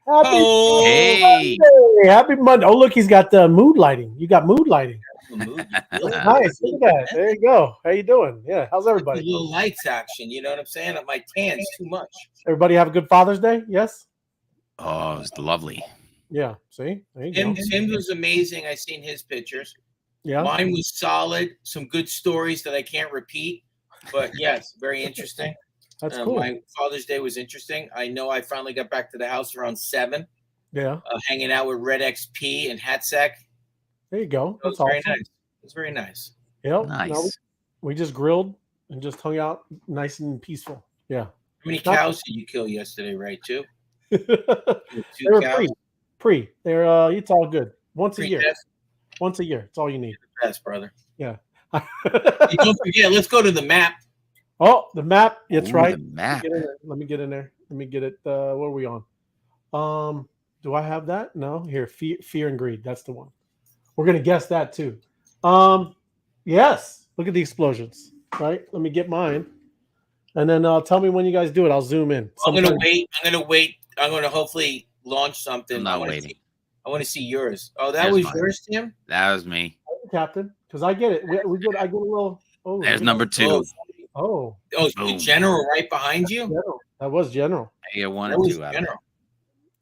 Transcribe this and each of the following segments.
Hey. Monday. Happy Monday. Oh, look, he's got the mood lighting. You got mood lighting. Nice. Look at that. There you go. How you doing? Yeah. How's everybody? A little lights action. You know what I'm saying? My tan's too much. Everybody have a good Father's Day? Yes? Oh, it was lovely. Yeah. See? There you go. Tim was amazing. I seen his pictures. Yeah. Mine was solid. Some good stories that I can't repeat. But yes, very interesting. That's cool. My Father's Day was interesting. I know I finally got back to the house around 7. Yeah. Hanging out with Red XP and Hatsack. There you go. It was very nice. It was very nice. Yep. Nice. No, we just grilled and just hung out nice and peaceful. Yeah. How many cows did you kill yesterday, right? 2? They were pre. They're it's all good. Once a year. Once a year. It's all you need. You're the best, brother. Yeah. Hey, don't forget, let's go to the map. Oh, the map. That's right. The map. Let me get in there. Let me get it. What are we on? Do I have that? No. Here, fear and greed. That's the one. We're gonna guess that too. Yes. Look at the explosions. Right. Let me get mine, and then tell me when you guys do it. I'll zoom in. I'm gonna wait. I'm gonna hopefully launch something. I'm not waiting. I want to see yours. Oh, that was yours, Tim. That was me, Captain. Because I get it. I get a little. Oh, there's number 2. Oh, General right behind you. General. That was General. I get 1 or 2 out of it.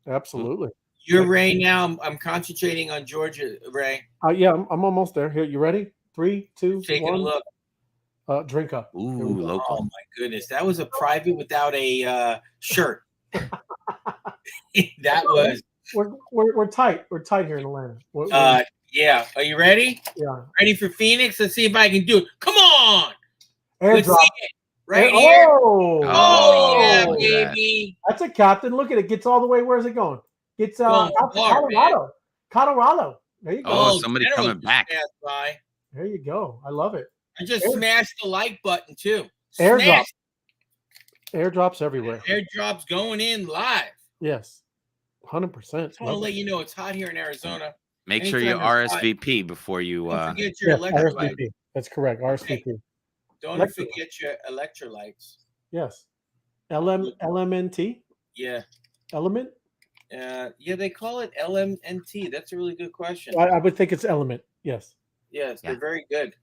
Absolutely. You're Ray now. I'm concentrating on Georgia, Ray. Yeah, I'm almost there. Here, you ready? 3, 2, Taking 1. a look. Drink up. Ooh, local. Oh my goodness, that was a private without a shirt. That was. We're tight. We're tight here in Atlanta. Yeah. Are you ready? Yeah. Ready for Phoenix? Let's see if I can do it. Come on. Airdrop. Right here. Oh, yeah, baby. That's a captain. Look at it. Gets all the way. Where's it going? Gets out to Colorado. Colorado. There you go. Oh, somebody coming back. There you go. I love it. I just smashed the like button too. Airdrop. Airdrops everywhere. Airdrops going in live. Yes. 100%. I want to let you know it's hot here in Arizona. Make sure you RSVP before you. Don't forget your electrolytes. That's correct. RSVP. Don't forget your electrolytes. Yes. LMNT. Yeah. Element. Yeah, they call it LMNT. That's a really good question. I would think it's Element. Yes. Yes, they're very good.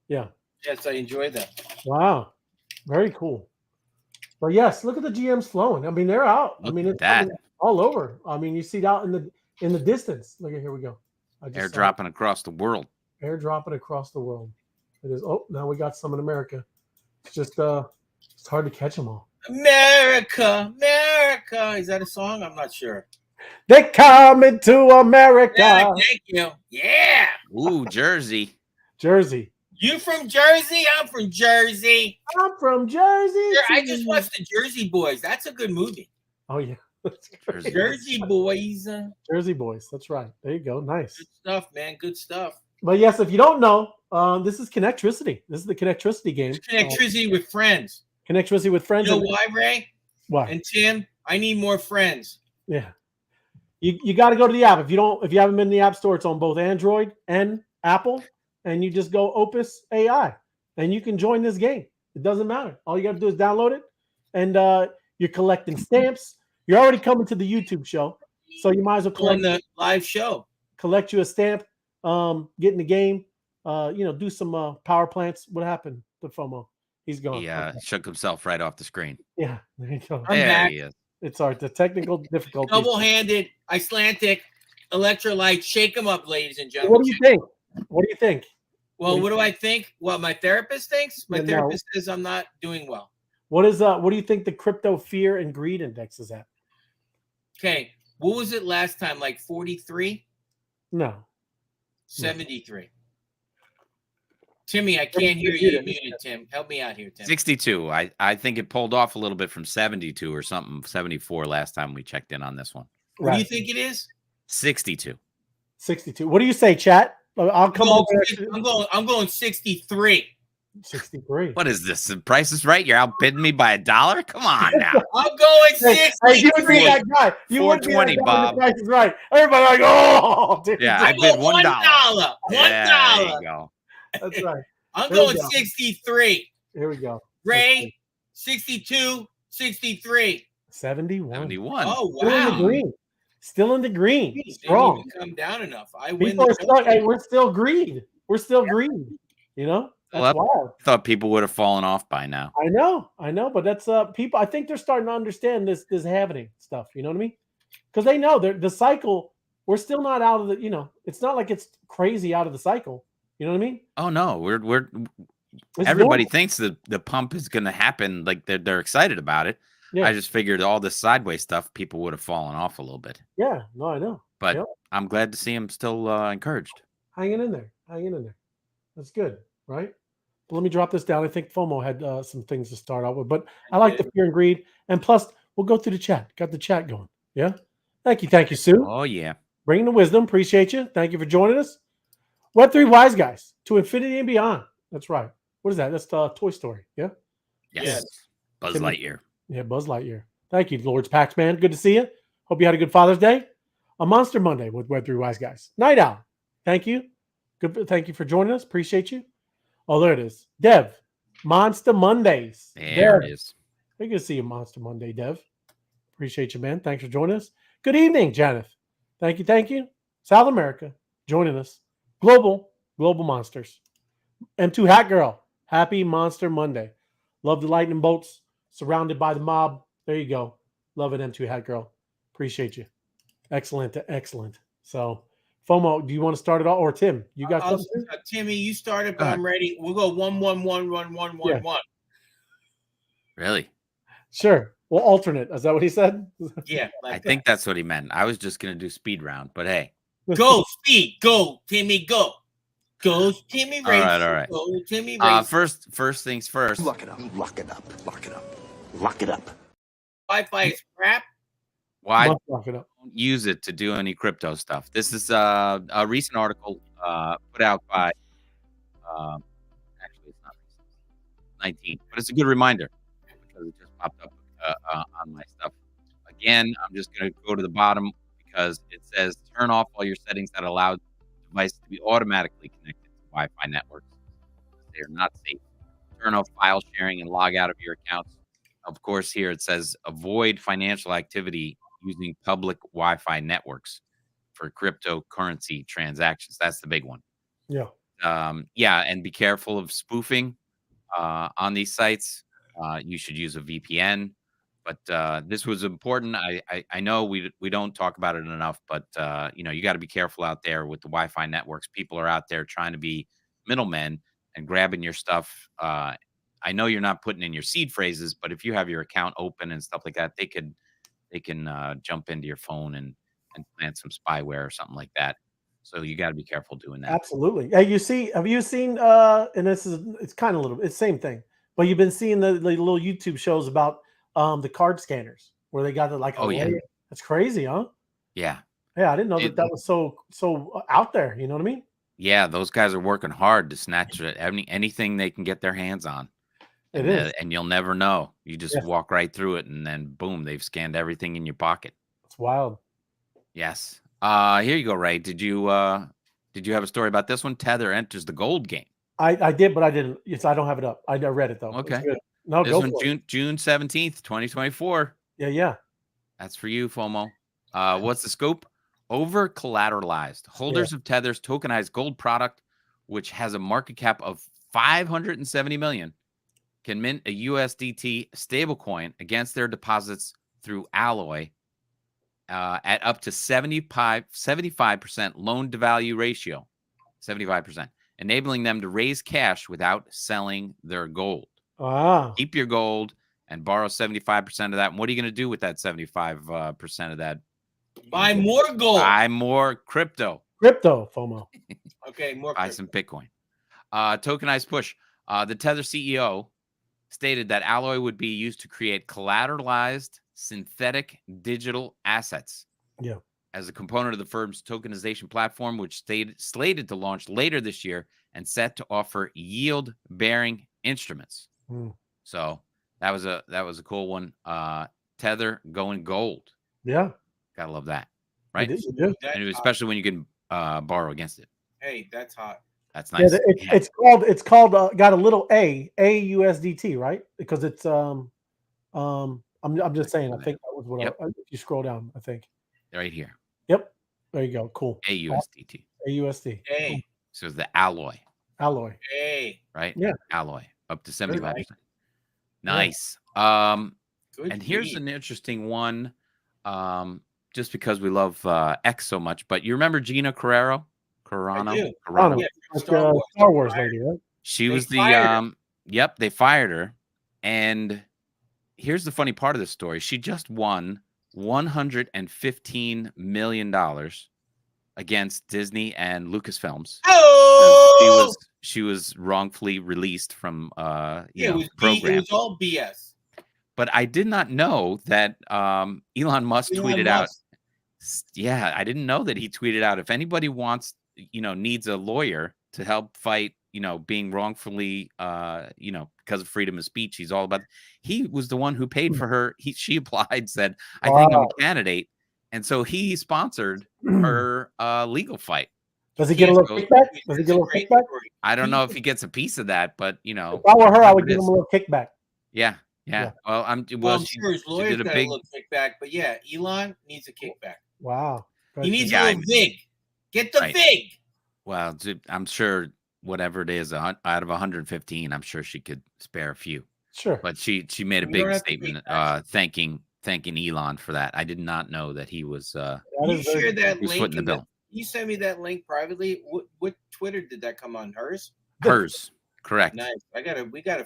Yeah. Yes, I enjoy them. Wow. Very cool. But yes, look at the GMs flowing. I mean, they're out. I mean, it's all over. I mean, you see it out in the distance. Look at here we go. Airdropping across the world. Airdropping across the world. It is. Oh, now we got some in America. It's just it's hard to catch them all. America. Is that a song? I'm not sure. They coming to America. Yeah, thank you. Yeah. Ooh, Jersey. You from Jersey? I'm from Jersey. I'm from Jersey. I just watched the Jersey Boys. That's a good movie. Oh yeah. Jersey Boys. Jersey Boys. That's right. There you go. Nice. Good stuff, man. Good stuff. But yes, if you don't know, this is Connectricity. This is the Connectricity game. It's Connectricity with friends. Connectricity with friends. You know why, Ray? Why? And Tim, I need more friends. Yeah. You got to go to the app. If you haven't been in the App Store, it's on both Android and Apple, and you just go Opus AI, and you can join this game. It doesn't matter. All you got to do is download it, and you're collecting stamps. You're already coming to the YouTube show, so you might as well collect the live show. Collect you a stamp. Get in the game. Do some power plants. What happened to FOMO? He's gone. Yeah, shook himself right off the screen. Yeah, there you go. I'm back. He is. It's the technical difficulties. Double-handed, Icelandic, electrolyte. Shake them up, ladies and gentlemen. What do you think? Well, what do I think? What my therapist thinks? My therapist says I'm not doing well. What do you think the crypto fear and greed index is at? Okay. What was it last time? Like 43? No. 73. Timmy, I can't hear you. You're muted, Tim. Help me out here, Tim. 62. I think it pulled off a little bit from 72 or something. 74 last time we checked in on this one. What do you think it is? 62. 62. What do you say, chat? I'll come over. I'm going 63. 63. What is this? The Price is Right? You're outbidding me by $1? Come on now. I'm going 63. Hey, you would be that guy. You would be that guy. Bob. The Price is Right. Everybody like, oh. Dude. Yeah, I bid $1. $1. $1. Yeah, there you go. That's right. I'm going 63. Here we go. Ray, 62, 63. 71. 71. Oh, wow. We're in the green. Still in the green. They didn't Strong. even come down enough. I win. People are stuck. Hey, we're still green. We're still green. You know, that's wild. I thought people would have fallen off by now. I know, but that's people. I think they're starting to understand this happening stuff. You know what I mean? Because they know the cycle. We're still not out of the. You know, it's not like it's crazy out of the cycle. You know what I mean? Oh no, we're It's everybody normal. thinks that the pump is going to happen. Like they're excited about it. Yeah. I just figured all this sideways stuff, people would have fallen off a little bit. Yeah, no, I know. But Yep. I'm glad to see him still encouraged. Hanging in there. That's good, right? But let me drop this down. I think FOMO had some things to start out with, but I like the fear and greed. And plus, we'll go through the chat. Got the chat going. Yeah. Thank you, Sue. Oh yeah. Bringing the wisdom. Appreciate you. Thank you for joining us. Web3 Wise Guys to infinity and beyond. That's right. What is that? That's Toy Story. Yeah. Yes. Buzz Timmy. Lightyear. Yeah, Buzz Lightyear. Thank you, Lords Paxman. Good to see you. Hope you had a good Father's Day. A Monster Monday with Web3 Wise Guys. Night Owl. Thank you. Good. Thank you for joining us. Appreciate you. Oh, there it is. Dev. Monster Mondays. There Dev. it is. Good to see you, Monster Monday, Dev. Appreciate you, man. Thanks for joining us. Good evening, Janeth. Thank you. South America joining us. Global Monsters. M2 Hat Girl. Happy Monster Monday. Love the lightning bolts. Surrounded by the mob. There you go. Love it, M2 Hat Girl. Appreciate you. Excellent. So, FOMO, do you want to start it all? Or Tim, you got something? Timmy, you started, but I'm ready. We'll go 1-1-1-1-1-1-1. Really? Sure. We'll alternate. Is that what he said? Yeah. I think that's what he meant. I was just going to do speed round, but hey. Go, speed. Go, Timmy, go. Go, Timmy, race. All right. Go, Timmy, race. First things first. Lock it up. Wi-Fi is crap. Why Must lock it up. don't use it to do any crypto stuff? This is a recent article put out by actually it's not recent, 19, but it's a good reminder because it just popped up on my stuff. Again, I'm just going to go to the bottom because it says turn off all your settings that allow devices to be automatically connected to Wi-Fi networks. They are not safe. Turn off file sharing and log out of your accounts. Of course, here it says avoid financial activity using public Wi-Fi networks for cryptocurrency transactions. That's the big one. Yeah. And be careful of spoofing on these sites. You should use a VPN. But this was important. I know we don't talk about it enough, but you got to be careful out there with the Wi-Fi networks. People are out there trying to be middlemen and grabbing your stuff. I know you're not putting in your seed phrases, but if you have your account open and stuff like that, they can jump into your phone and plant some spyware or something like that. So you got to be careful doing that. Absolutely. Hey, have you seen and it's kind of it's the same thing, but you've been seeing the little YouTube shows about the card scanners where they got yeah. That's crazy, huh? Yeah. Yeah, I didn't know that was so out there, you know what I mean? Yeah, those guys are working hard to snatch anything they can get their hands on. It is. And you'll never know. You just walk right through it, and then boom, they've scanned everything in your pocket. It's wild. Yes. Here you go, Ray. Did you have a story about this one? Tether enters the gold game. I did, but I didn't. Yes, I don't have it up. I read it though. Okay. No, this one June 17th, 2024. Yeah. That's for you, FOMO. What's the scope? Over collateralized. Holders of Tether's tokenized gold product, which has a market cap of $570 million, can mint a USDT stablecoin against their deposits through Alloy at up to 75% loan to value ratio, 75%, enabling them to raise cash without selling their gold. Wow. Keep your gold and borrow 75% of that. And what are you going to do with that 75% of that? Buy more gold. Buy more crypto. Crypto, FOMO. Okay, more Buy some Bitcoin. Tokenized push. The Tether CEO stated that Alloy would be used to create collateralized synthetic digital assets. Yeah. As a component of the firm's tokenization platform, which slated to launch later this year and set to offer yield-bearing instruments. So that was a cool one. Tether going gold. Yeah. Gotta love that, right? You do. And especially when you can borrow against it. Hey, that's hot. That's nice. Yeah, it's called got a little AUSDT, right? Because it's I'm just saying. I think that was what if you scroll down, I think. right here. Yep. There you go. Cool. AUSDT. AUSD. Hey, So it's the alloy, Alloy. hey, right? Yeah. Alloy up to Very 75%. nice. Nice. Good. And here's read. an interesting one. Just because we love X so much, but you remember Gina Carano? I do. Carano. Yeah, Like, Star Wars. Star Wars lady, right? She They was the fired her. yep, they fired her. And here's the funny part of this story. She just won $115 million against Disney and Lucasfilms. Oh, She was wrongfully released from yeah, you it know, was program. it was all BS. But I did not know that Elon Musk Elon tweeted out. Musk. Yeah, I didn't know that he tweeted out, if anybody wants, needs a lawyer to help fight, being wrongfully, because of freedom of speech, he's all about. He was the one who paid for her. She applied, said, I think I'm a candidate. And so he sponsored her legal fight. Does he get a little kickback? Does he get a little kickback? I don't know if he gets a piece of that, but If I were her, I would whatever it give him is. a little kickback. Yeah. Yeah. Well, I'm sure his lawyers got a little kickback, but yeah, Elon needs a kickback. Wow. He needs a little vig. Get the vig. Well, I'm sure whatever it is, out of 115, I'm sure she could spare a few. Sure. But she made a big statement thanking Elon for that. I did not know that he was you share that link footing the bill. You send me that link privately. What Twitter did that come on? Hers? Hers. Correct. Nice. We gotta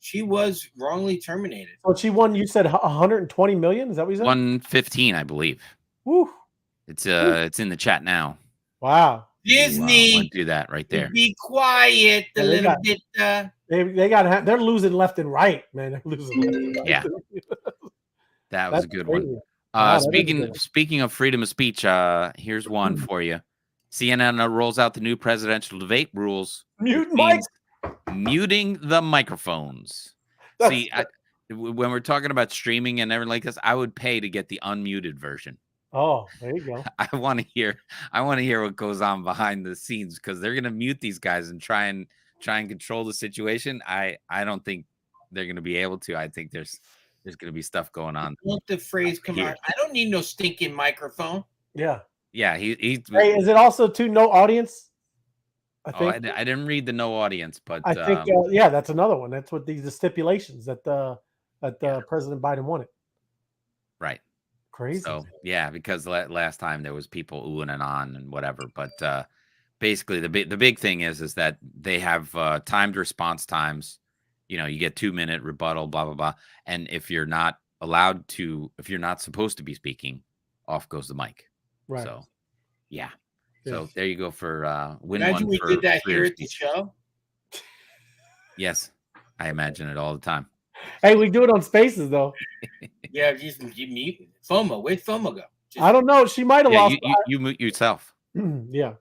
she was wrongly terminated. So she won, you said 120 million? Is that what you said? 115, I believe. Woo. It's in the chat now. Wow. Disney, do that right there. Be quiet a little bit. They're losing left and right, man. They're losing left and right. Yeah. That was a good crazy. one. Wow, Speaking of freedom of speech, here's one for you. CNN rolls out the new presidential debate rules. Muting the microphones. See, when we're talking about streaming and everything like this, I would pay to get the unmuted version. Oh, there you go. I want to hear what goes on behind the scenes, because they're gonna mute these guys and try and control the situation. I don't think they're gonna be able to. I think there's gonna be stuff going on. Let the phrase come out. I don't need no stinking microphone. Yeah. Yeah. Hey, is it also to no audience? I think I didn't read the no audience, but I think that's another one. That's what the stipulations that President Biden wanted. Right. Crazy. So yeah, because last time there was people oohing and on and whatever, but basically the big thing is that they have timed response times. You get 2-minute rebuttal, blah blah blah, and if you're not supposed to be speaking, off goes the mic. Right. So yeah. So there you go for win Imagine one. We for did that here at the show. Yes, I imagine it all the time. Hey, we do it on Spaces though. Yeah, just mute FOMO. Where'd FOMO go? I don't know. She might have lost. You mute yourself. Yeah,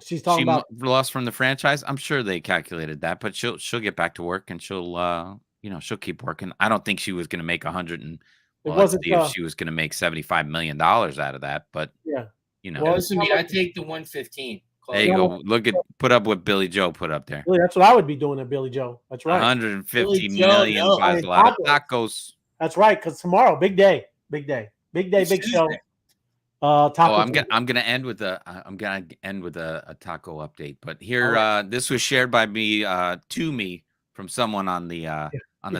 she's talking about lost from the franchise. I'm sure they calculated that, but she'll get back to work and she'll she'll keep working. I don't think she was going to make 100 and if she was going to make $75 million out of that, but yeah. Well, listen to me. I take the 115. There you go. Put up what Billy Joe put up there. Really, that's what I would be doing at Billy Joe. That's right. 150 million buys a lot of tacos. That's right, because tomorrow, big day, big show. I'm gonna end with a taco update. But here, this was shared by me to me from someone on the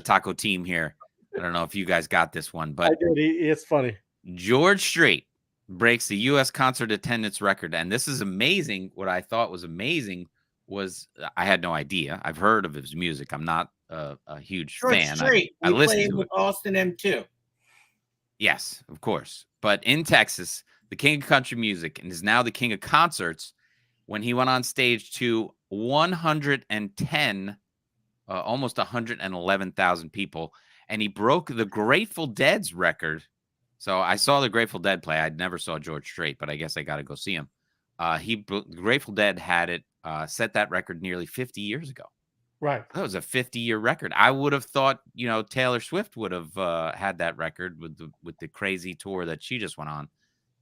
taco team here. I don't know if you guys got this one, but I did. It's funny. George Strait breaks the U.S. concert attendance record, and this is amazing. What I thought was amazing was I had no idea. I've heard of his music. I'm not a huge fan. I listened to it. Austin M2. Yes, of course. But in Texas, the king of country music, and is now the king of concerts, when he went on stage to 110, almost 111,000 people, and he broke the Grateful Dead's record. So I saw the Grateful Dead play. I never saw George Strait, but I guess I got to go see him. Grateful Dead had it set that record nearly 50 years ago. Right. That was a 50-year record. I would have thought, Taylor Swift would have had that record with the crazy tour that she just went on.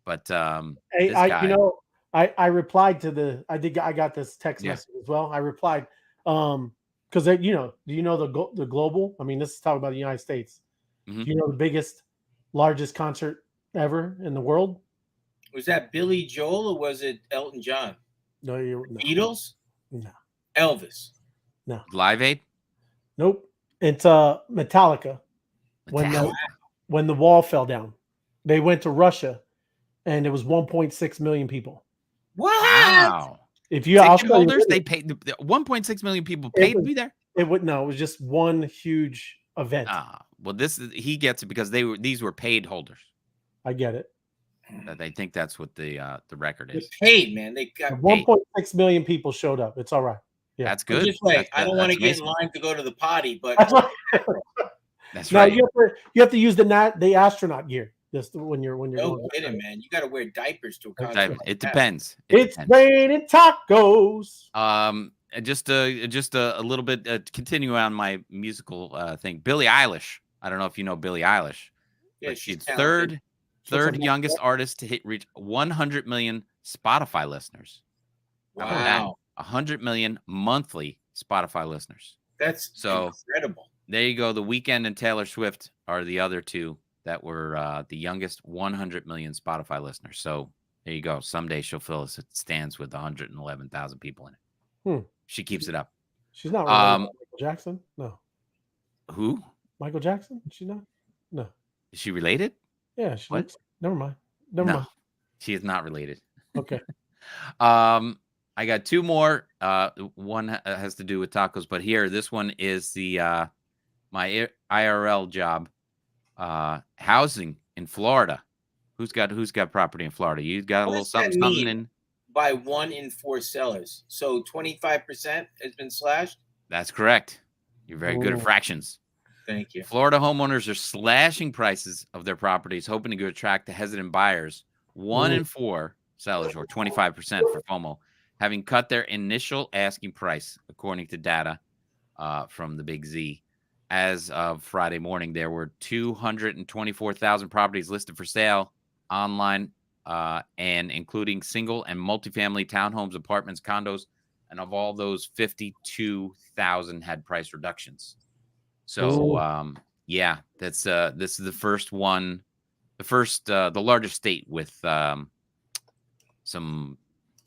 But I replied to I got this text message as well. I replied because do you know the global? I mean, this is talking about the United States. Mm-hmm. Do you know the largest concert ever in the world. Was that Billy Joel or was it Elton John? No, no. Beatles? No. Elvis? No. Live Aid? Nope. It's Metallica. When the wall fell down, they went to Russia, and it was 1.6 million people. What? Wow. If you Ticket holders, they paid 1.6 million people paid to be there. It was just one huge event. Well, he gets it because these were paid holders. I get it. I think that's what the record is. They paid, man. They got 1.6 million people showed up. It's all right. Yeah, that's good. Just like I don't want to get in line to go to the potty, but that's no, right. you have to use the astronaut gear. Just when you're no kidding, man. You got to wear diapers to a concert. It depends. It's raining tacos. Just a little bit. Continue on my musical thing. Billie Eilish. I don't know if you know Billie Eilish. Yeah, she's talented. third youngest artist to reach 100 million Spotify listeners. Wow. 100 million monthly Spotify listeners. That's incredible. There you go. The Weeknd and Taylor Swift are the other two that were the youngest 100 million Spotify listeners. So there you go. Someday she'll fill us. It stands with 111,000 people in it. She keeps it up. She's not Michael Jackson. No. Who? Michael Jackson? She's not. No. Is she related? Yeah. What? Never mind. Never mind. She is not related. Okay. I got two more. One has to do with tacos, but here, this one is the my IRL job. Housing in Florida. Who's got property in Florida? You got a little something in. By 1 in 4 sellers, so 25% has been slashed. That's correct. You're very good at fractions. Thank you. Florida homeowners are slashing prices of their properties, hoping to attract the hesitant buyers. 1 in 4 sellers, or 25% for FOMO, having cut their initial asking price, according to data from the Big Z. As of Friday morning, there were 224,000 properties listed for sale online, and including single and multifamily townhomes, apartments, condos, and of all those, 52,000 had price reductions. So, yeah, that's this is the first one, the largest state with some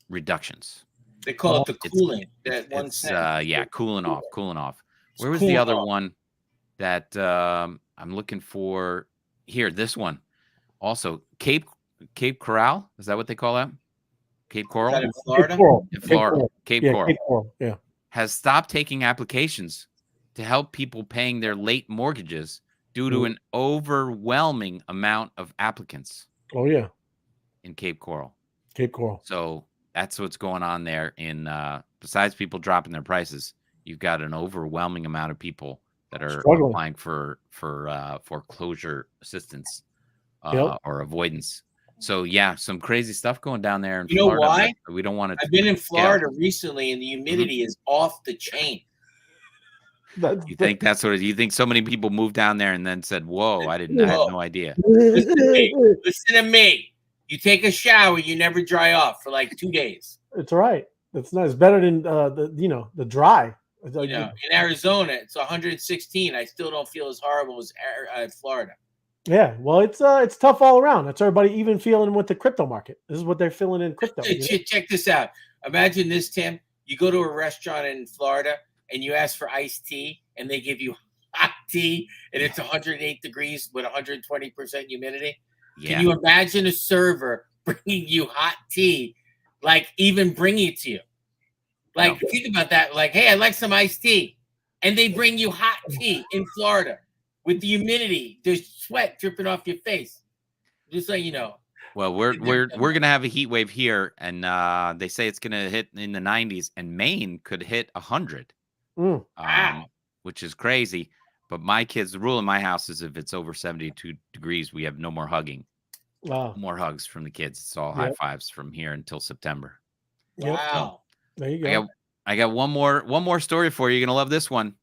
reductions. They call it the cooling. Cooling off. Where was the other one that I'm looking for? Here, this one. Also, Cape Coral. Is that what they call that? Cape Coral? In Florida? In Florida. Cape Coral. Cape Coral. Yeah. Has stopped taking applications to help people paying their late mortgages due to an overwhelming amount of applicants. Oh, yeah. In Cape Coral. Cape Coral. So that's what's going on there. In besides people dropping their prices, you've got an overwhelming amount of people that are applying for foreclosure assistance or avoidance. So yeah, some crazy stuff going down there in Florida. You know why? We don't want to. I've been in Florida recently, and the humidity is off the chain. You think that's what you think? So many people moved down there and then said, "Whoa, I had no idea." Listen to me. You take a shower, you never dry off for like 2 days. It's all right. It's nice. Better than the dry. In Arizona, it's 116. I still don't feel as horrible as Florida. Yeah, well, it's tough all around. That's everybody even feeling with the crypto market. This is what they're feeling in crypto. Check this out. Imagine this, Tim. You go to a restaurant in Florida and you ask for iced tea, and they give you hot tea, and it's 108 degrees with 120% humidity. Yeah. Can you imagine a server bringing you hot tea, like even bringing it to you? Like, think about that. Like, hey, I'd like some iced tea. And they bring you hot tea in Florida with the humidity. There's sweat dripping off your face. Just so you know. Well, we're gonna have a heat wave here, and they say it's gonna hit in the 90s, and Maine could hit 100, which is crazy. But the rule in my house is if it's over 72 degrees, we have no more hugging. Wow. No more hugs from the kids. It's all high fives from here until September. Wow. There you go. I got one more story for you. You're gonna love this one.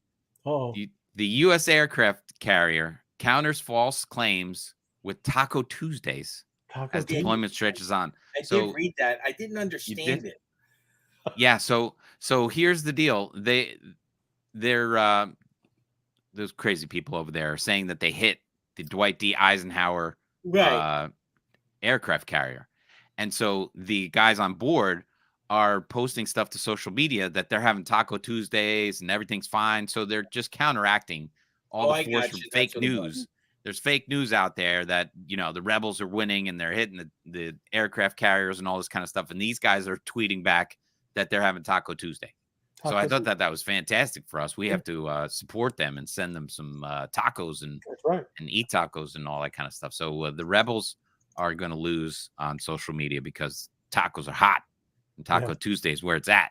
Oh. The U.S. aircraft carrier counters false claims with Taco Tuesdays as deployment stretches on. I did read that. I didn't understand it. Yeah. So here's the deal. They're those crazy people over there are saying that they hit the Dwight D. Eisenhower aircraft carrier. And so the guys on board are posting stuff to social media that they're having Taco Tuesdays and everything's fine. So they're just counteracting all the force from fake news. There's fake news out there that, you know, the rebels are winning and they're hitting the aircraft carriers and all this kind of stuff. And these guys are tweeting back that they're having Taco Tuesday. So I thought that was fantastic for us. We have to support them and send them some tacos and eat tacos and all that kind of stuff. So the rebels are going to lose on social media because tacos are hot. And Taco Tuesday is where it's at.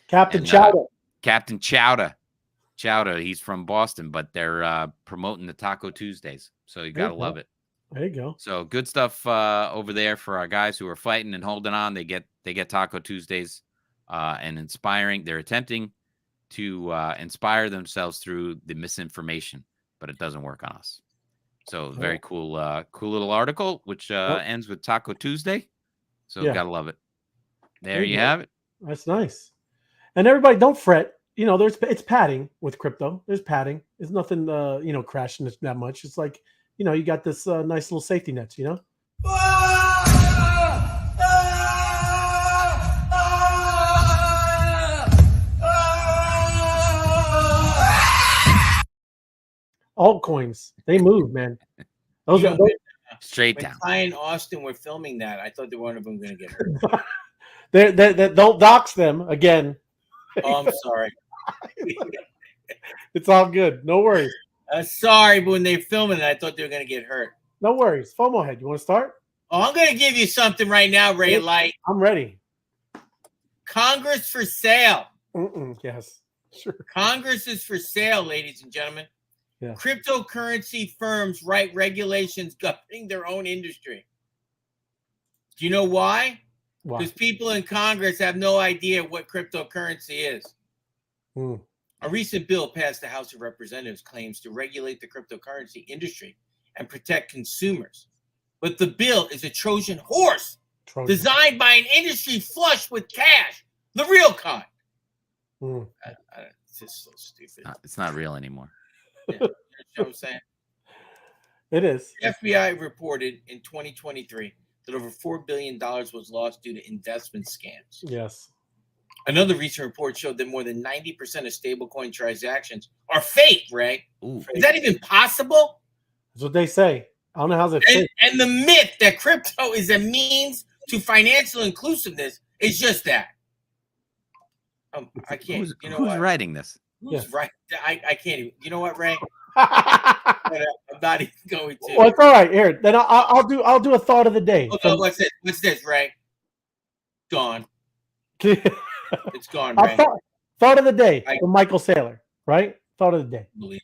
Captain Chowder. Captain Chowder. Chowder, he's from Boston, but they're promoting the Taco Tuesdays. So you got to love it. There you go. So good stuff over there for our guys who are fighting and holding on. They get Taco Tuesdays and inspiring. They're attempting to inspire themselves through the misinformation, but it doesn't work on us. So very cool little article, which ends with Taco Tuesday. So gotta love it. There you have it. That's nice. And everybody, don't fret. You know, it's padding with crypto. There's padding. There's nothing, you know, crashing that much. It's like, you know, you got this nice little safety nets, you know? Altcoins, they move, man. Those are straight down. Ty and Austin were filming that. I thought one of them going to get hurt. they don't dox them again. Oh, I'm sorry. It's all good. No worries. Sorry, but when they're filming it, I thought they were going to get hurt. No worries. FOMO head, you want to start? Oh, I'm going to give you something right now, Ray Light. I'm ready. Congress for sale. Yes, sure. Congress is for sale, ladies and gentlemen. Yeah. Cryptocurrency firms write regulations governing their own industry. Do you know why? Because people in Congress have no idea what cryptocurrency is. A recent bill passed the House of Representatives claims to regulate the cryptocurrency industry and protect consumers. But the bill is a Trojan horse designed by an industry flush with cash, the real kind. It's just so stupid. It's not real anymore. Yeah. You know what I'm saying? It is. The FBI reported in 2023 that over $4 billion was lost due to investment scams. Yes. Another recent report showed that more than 90% of stablecoin transactions are fake, Ray. Ooh. Is that even possible? That's what they say. I don't know how they fake. And the myth that crypto is a means to financial inclusiveness is just that. I can't. Who's writing this? Who's right? I can't even. You know what, Ray? I'm not even going to. Well, it's all right. Here, then I'll do a thought of the day. Okay, what's this? What's this, Ray? Gone. It's gone, Ray. Thought of the day from Michael Saylor, right? Thought of the day. Believe.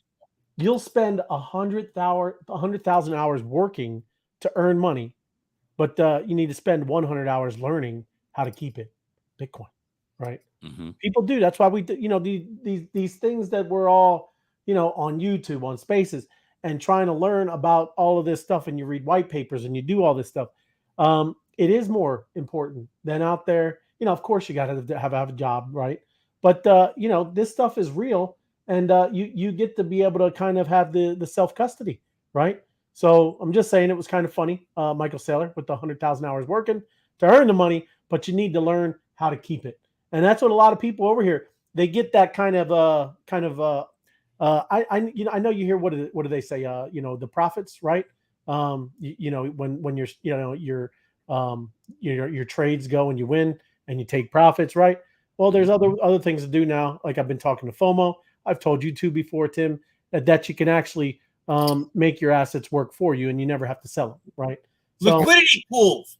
You'll spend 100,000 hours working to earn money, but you need to spend 100 hours learning how to keep it. Bitcoin, right? People do. That's why we do, you know, these things that we're all, you know, on YouTube, on Spaces, and trying to learn about all of this stuff, and you read white papers and you do all this stuff. It is more important than out there. You know, of course, you got to have a job, right? But you know, this stuff is real, and you get to be able to kind of have the self custody, right? So I'm just saying, it was kind of funny, Michael Saylor with the 100,000 hours working to earn the money, but you need to learn how to keep it. And that's what a lot of people over here, they get that kind of I know you hear what do they say? You know, the profits, right? You know, when you're, you know, your trades go and you win and you take profits, right? Well, there's other things to do now. Like I've been talking to FOMO. I've told you too before, Tim, that you can actually make your assets work for you and you never have to sell them, right? So, liquidity pools.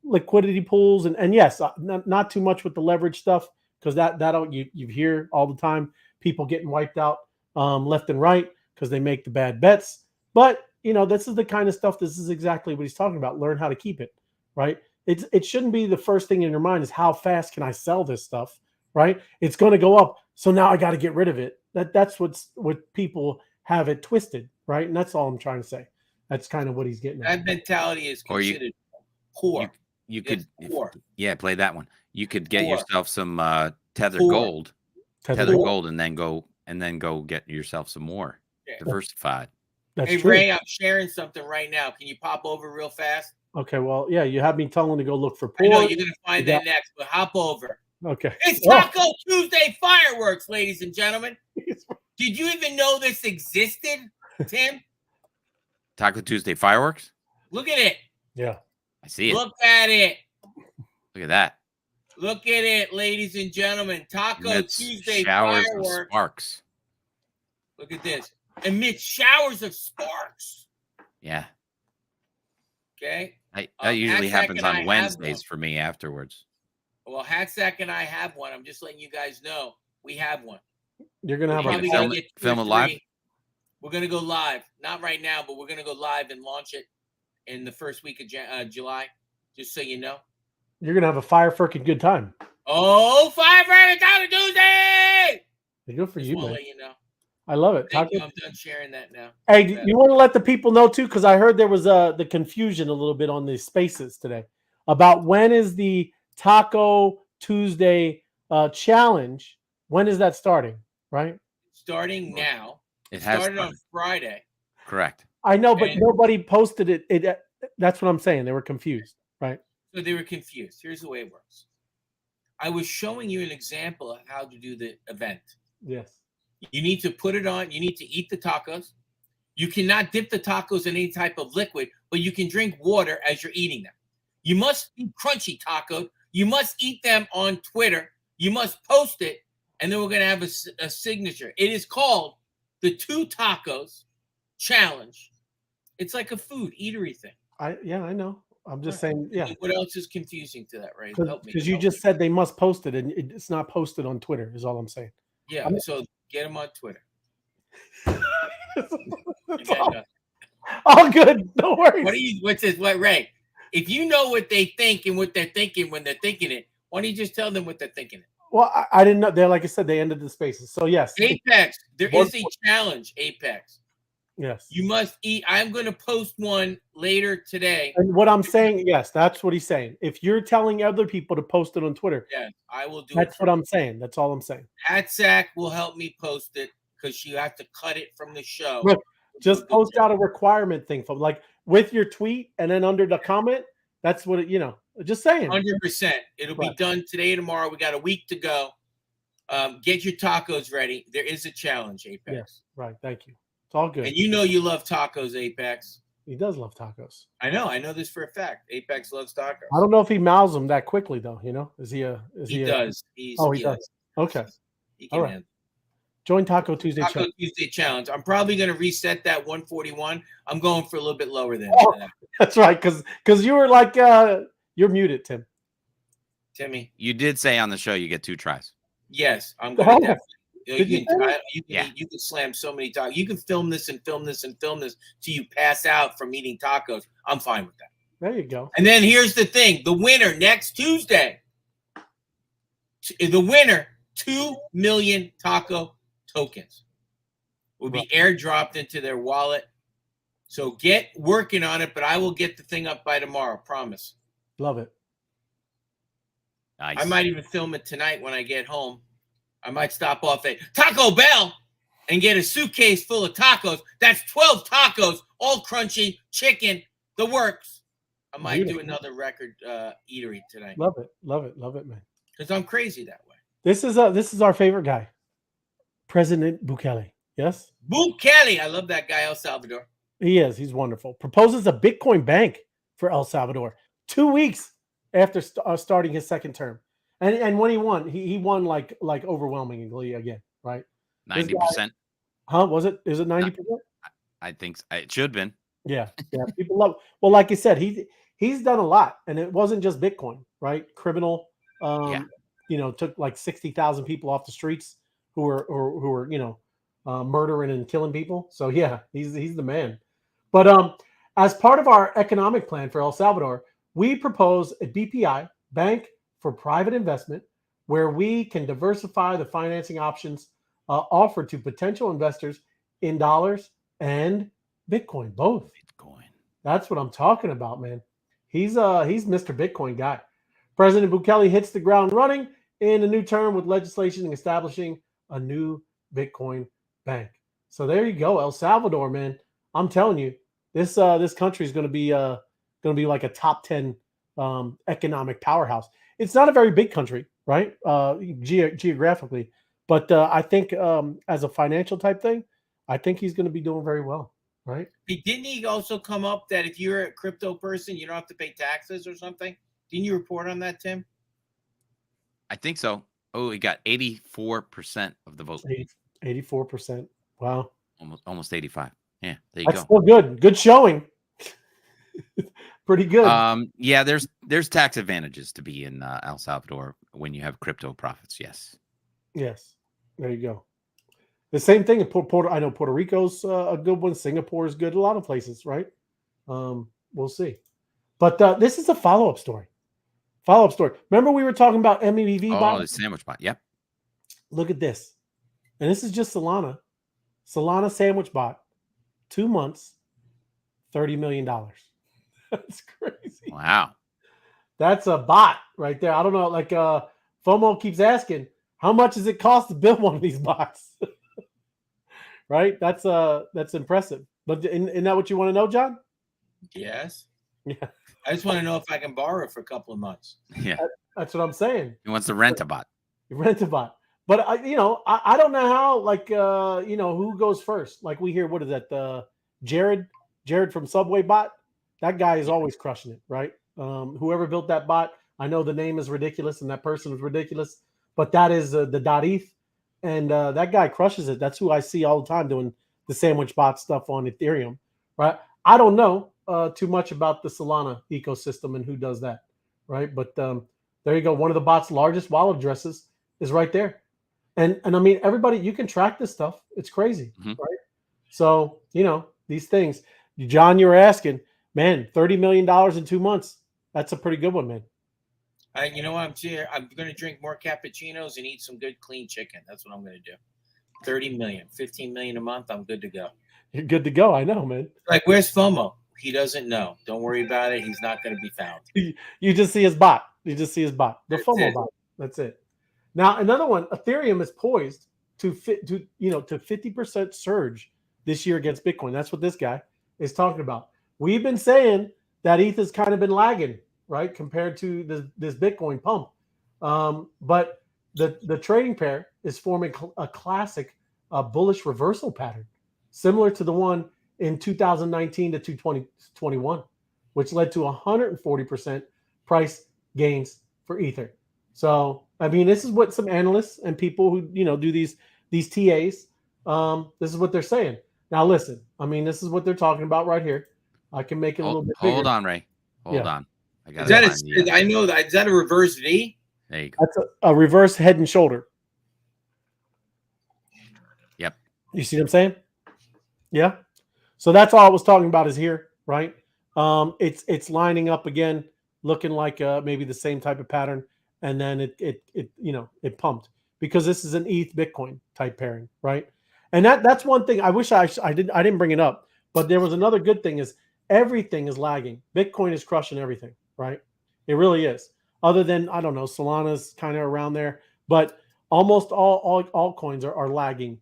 Liquidity pools, and yes, not too much with the leverage stuff, because that'll you hear all the time people getting wiped out left and right because they make the bad bets. But you know, this is the kind of stuff. This is exactly what he's talking about. Learn how to keep it, right? It shouldn't be the first thing in your mind is how fast can I sell this stuff, right? It's going to go up, so now I got to get rid of it. That's what people have it twisted, right? And that's all I'm trying to say. That's kind of what he's getting at. That mentality is considered poor. You could, play that one. You could get Poor. yourself some Tether Poor. Gold, Tether Gold, and then go get yourself some more diversified. That's Hey, true. Ray, I'm sharing something right now. Can you pop over real fast? Okay, well, yeah, you have me telling to go look for I know pork. you're going to find You that next, but hop over. Okay. It's Oh. Taco Tuesday fireworks, ladies and gentlemen. Did you even know this existed, Tim? Taco Tuesday fireworks. Look at it. Yeah. I see it. Look at it. Look at that. Look at it, ladies and gentlemen. Taco Amidst Tuesday showers of fireworks. sparks. Look at this. Amidst showers of sparks. Yeah. Okay. That usually Hatsack happens and I on have Wednesdays one. for me afterwards. Well, Hatsack and I have one. I'm just letting you guys know we have one. You're gonna have We're a probably film gonna it- get 2 film or it live? 3. We're gonna go live. Not right now, but we're gonna go live and launch it in the first week of July. Just so you know. you're gonna have a fire freaking good time. Oh, Firefighter Taco Tuesday! Good for Just you, want to man. let you know. I love it. Thank Taco- you. I'm done sharing that now. Hey, you want to let the people know too? Because I heard there was the confusion a little bit on the spaces today about when is the Taco Tuesday challenge? When is that starting? Right? Starting now. It has Started on started. Friday. Correct. I know, but And- nobody posted it. That's what I'm saying. They were confused, right? So they were confused. Here's the way it works. I was showing you an example of how to do the event. Yes. You need to put it on. You need to eat the tacos. You cannot dip the tacos in any type of liquid, but you can drink water as you're eating them. You must eat crunchy tacos. You must eat them on Twitter. You must post it, and then we're going to have a signature. It is called the 2 Tacos Challenge. It's like a food eatery thing. I know. I'm just Right. saying, yeah. What else is confusing to that, right? Help me. Because you Help just me. said they must post it, and it's not posted on Twitter. Is all I'm saying. Yeah. So get them on Twitter. It's Okay, all, no. all good. No worries. What's this? What, Ray? If you know what they think and what they're thinking when they're thinking it, why don't you just tell them what they're thinking? Well, I didn't know. They're like I said, they ended the spaces. So yes, Apex, there One- is a challenge, Apex. yes. You must eat. I'm going to post one later today. And what I'm saying, yes, that's what he's saying. If you're telling other people to post it on Twitter, Yeah, I will do that's it. what I'm saying. That's all I'm saying. Hatsack will help me post it because you have to cut it from the show. Look, just post out a requirement thing from like with your tweet, and then under the comment, that's what it, just saying. 100%. It'll be Right. done today, tomorrow. We got a week to go. Get your tacos ready. There is a challenge, Apex. Yes, right. Thank you. It's all good. And you know you love tacos, Apex. He does love tacos. I know this for a fact. Apex loves tacos. I don't know if he mouths them that quickly though. Is he He does. He Yeah. does. Okay. He All can right. handle it. Join Taco Tuesday. Taco Challenge. Tuesday challenge. I'm probably going to reset that 141. I'm going for a little bit lower than Oh. that. That's right, because you were like you're muted, Tim. Timmy. You did say on the show you get 2 tries. Yes, I'm going Oh, to definitely. did you say You can slam so many tacos. You can film this and film this and film this till you pass out from eating tacos. I'm fine with that. There you go. And then here's the thing: the winner next Tuesday. The winner, 2 million taco tokens will be airdropped into their wallet. So get working on it, but I will get the thing up by tomorrow. Promise. Love it. Nice. I might even film it tonight when I get home. I might stop off at Taco Bell and get a suitcase full of tacos. That's 12 tacos, all crunchy, chicken, the works. I might do another record eatery tonight Love it. Love it. Love it, man. because I'm crazy that way. This is our favorite guy, President Bukele. Yes, Bukele, I love that guy, El Salvador. he is. He's wonderful. Proposes a Bitcoin bank for El Salvador 2 weeks after starting his second term, and when he won, he won like overwhelmingly again, right? 90%. Huh? Was it? Is it 90%? I think it should have been. Yeah. People love. Well, like you said, he's done a lot, and it wasn't just Bitcoin, right? Criminal. Took like 60,000 people off the streets who were murdering and killing people. So yeah, he's the man. But as part of our economic plan for El Salvador, we propose a BPI, Bank for Private Investment, where we can diversify the financing options offered to potential investors in dollars and Bitcoin, both. Bitcoin. That's what I'm talking about, man. He's Mr. Bitcoin guy. President Bukele hits the ground running in a new term with legislation establishing a new Bitcoin bank. So there you go, El Salvador, man. I'm telling you, this country is going to be like a top 10 economic powerhouse. It's not a very big country, right? Geographically, but I think as a financial type thing, I think he's going to be doing very well, right? Didn't he also come up that if you're a crypto person, you don't have to pay taxes or something? Didn't you report on that, Tim? I think so. Oh, he got 84% of the vote. 84%. Wow. Almost 85. Yeah, there you That's go. still good. Good showing. Pretty good. Yeah, there's tax advantages to be in El Salvador when you have crypto profits. Yes. Yes. There you go. The same thing in I know Puerto Rico's a good one. Singapore is good. A lot of places, right? We'll see. But this is a follow-up story. Remember we were talking about MEV Oh, the sandwich bot. Yep. Look at this. And this is just Solana. Solana sandwich bot. 2 months, $30 million. That's crazy. Wow. That's a bot right there. I don't know. Like FOMO keeps asking, how much does it cost to build one of these bots? Right? That's impressive. But isn't that what you want to know, John? Yes. Yeah. I just want to know if I can borrow it for a couple of months. Yeah. That's what I'm saying. He wants to rent a bot. Rent a bot. But I don't know how, like, who goes first. Like we hear, what is that? Jared from Subway bot. That guy is always crushing it, right? Whoever built that bot, I know the name is ridiculous and that person is ridiculous, but that is the .eth, and that guy crushes it. That's who I see all the time doing the sandwich bot stuff on Ethereum, right? I don't know too much about the Solana ecosystem and who does that, right? But there you go. One of the bot's largest wallet addresses is right there. And I mean, everybody, you can track this stuff. It's crazy, right? So, these things. John, you were asking, man, $30 million in 2 months. That's a pretty good one, man. You know what? I'm going to drink more cappuccinos and eat some good, clean chicken. That's what I'm going to do. 30 million, 15 million a month. I'm good to go. You're good to go. I know, man. Like, where's FOMO? He doesn't know. Don't worry about it. He's not going to be found. You just see his bot. The FOMO bot. That's it. Now, another one, Ethereum is poised to 50% surge this year against Bitcoin. That's what this guy is talking about. We've been saying that ETH has kind of been lagging, right, compared to this Bitcoin pump. But the trading pair is forming a classic bullish reversal pattern, similar to the one in 2019 to 2021, which led to 140% price gains for Ether. So, I mean, this is what some analysts and people who, do these TAs, this is what they're saying. Now, listen, I mean, this is what they're talking about right here. I can make it a little bit bigger. Hold on, Ray. Hold on. Is that a reverse V? There you go. That's a reverse head and shoulder. Yep. You see what I'm saying? Yeah. So that's all I was talking about is here, right? It's lining up again, looking like maybe the same type of pattern, and then it pumped because this is an ETH Bitcoin type pairing, right? And that's one thing I wish I didn't bring it up, but there was another good thing is everything is lagging. Bitcoin is crushing everything, right? It really is. Other than, I don't know, Solana's kind of around there, but almost all altcoins are lagging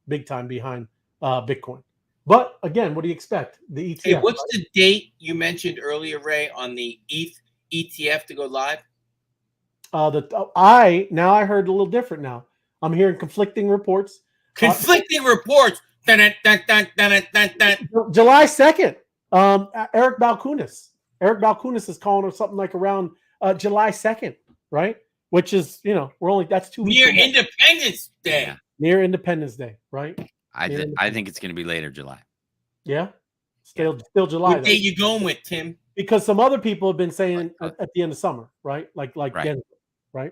big time behind Bitcoin. But again, what do you expect? The ETF. Hey, what's the date you mentioned earlier, Ray, on the ETH ETF to go live? I heard a little different now. I'm hearing conflicting reports. Reports. Dun, dun, dun, dun, dun, dun. July 2nd. Eric Balkunas is calling it something like around July 2nd, right? Which is, that's 2 weeks near Independence Day. Yeah. Near Independence Day, right? I think it's going to be later July. Yeah, still July. What day you going with, Tim? Because some other people have been saying at the end of summer, right? Like right. Denver, right?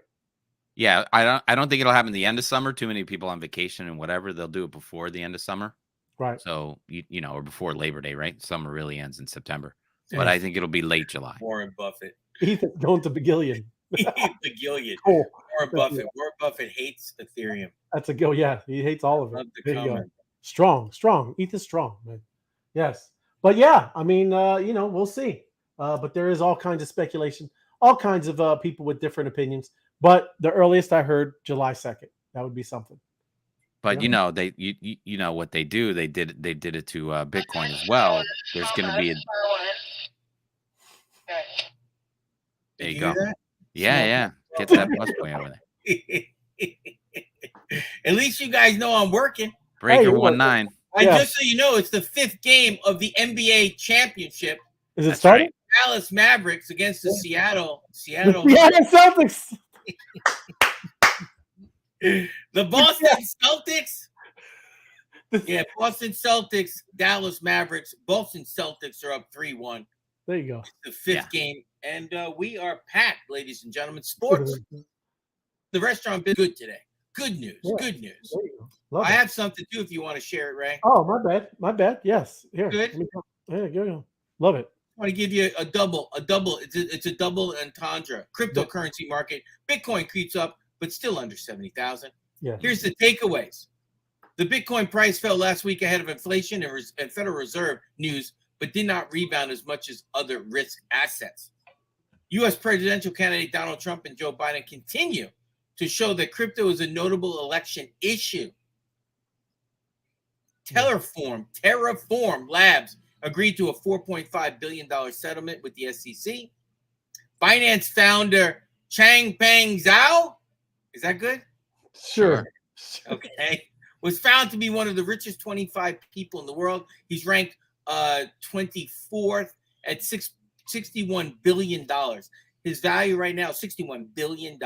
Yeah, I don't think it'll happen the end of summer. Too many people on vacation and whatever. They'll do it before the end of summer. Right. So or before Labor Day, right? Summer really ends in September. But I think it'll be late July. Warren Buffett. He's going to Begillion. Begillion. Cool. Warren Buffett. Warren Buffett hates Ethereum. That's a go. Yeah, he hates all of it. There you go. Strong. ETH is strong, man. Yes, but yeah, I mean, we'll see. But there is all kinds of speculation, all kinds of people with different opinions. But the earliest I heard, July 2nd. That would be something. But Yeah. you know you know what they do. They did it to Bitcoin as well. There's going to be a there you go. Yeah. Get that busboy over there. At least you guys know I'm working. Breaker you're 19. And Yeah. just so you know, it's the 5th game of the NBA championship. Is it That's starting? right. Dallas Mavericks against the Seattle. Yeah, Celtics. The Boston Celtics. Yeah, Boston Celtics, Dallas Mavericks. Boston Celtics are up 3-1. There you go. The 5th game. And we are packed, ladies and gentlemen. Sports. The restaurant been good today. Good news. Yeah. Good news. There you go. Love I it. have something too if you want to share it, Ray. Oh, my bad. Yes. Here. Good. Yeah, go. Love it. I want to give you a double. It's a double entendre. Cryptocurrency market. Bitcoin creeps up, but still under 70,000. Yeah. Here's the takeaways. The Bitcoin price fell last week ahead of inflation and Federal Reserve news, but did not rebound as much as other risk assets. U.S. presidential candidate Donald Trump and Joe Biden continue to show that crypto is a notable election issue. Terraform Labs agreed to a $4.5 billion settlement with the SEC. Binance founder Changpeng Zhao, is that good? Sure. Okay. Was found to be one of the richest 25 people in the world. He's ranked 24th at $61 billion. His value right now is $61 billion.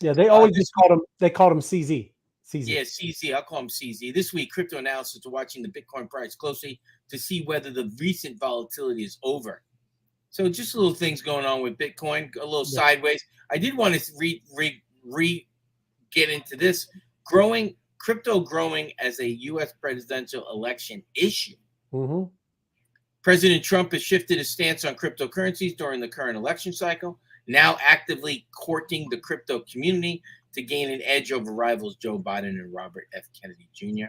Yeah, they always just called him CZ. Yeah, CZ. I'll call him CZ. This week, crypto analysts are watching the Bitcoin price closely to see whether the recent volatility is over. So just little things going on with Bitcoin, a little sideways. I did want to get into this. Crypto growing as a U.S. presidential election issue. Mm-hmm. President Trump has shifted his stance on cryptocurrencies during the current election cycle, now actively courting the crypto community to gain an edge over rivals Joe Biden and Robert F. Kennedy Jr.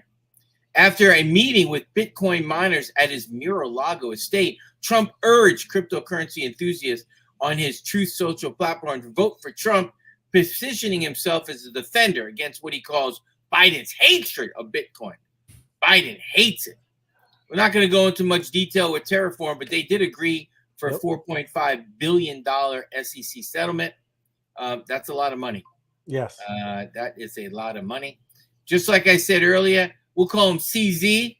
After a meeting with Bitcoin miners at his Mar-a-Lago estate, Trump urged cryptocurrency enthusiasts on his Truth Social platform to vote for Trump, positioning himself as a defender against what he calls Biden's hatred of Bitcoin. Biden hates it. We're not going to go into much detail with Terraform, but they did agree for a $4.5 billion SEC settlement. That's a lot of money. Yes. That is a lot of money. Just like I said earlier, we'll call him CZ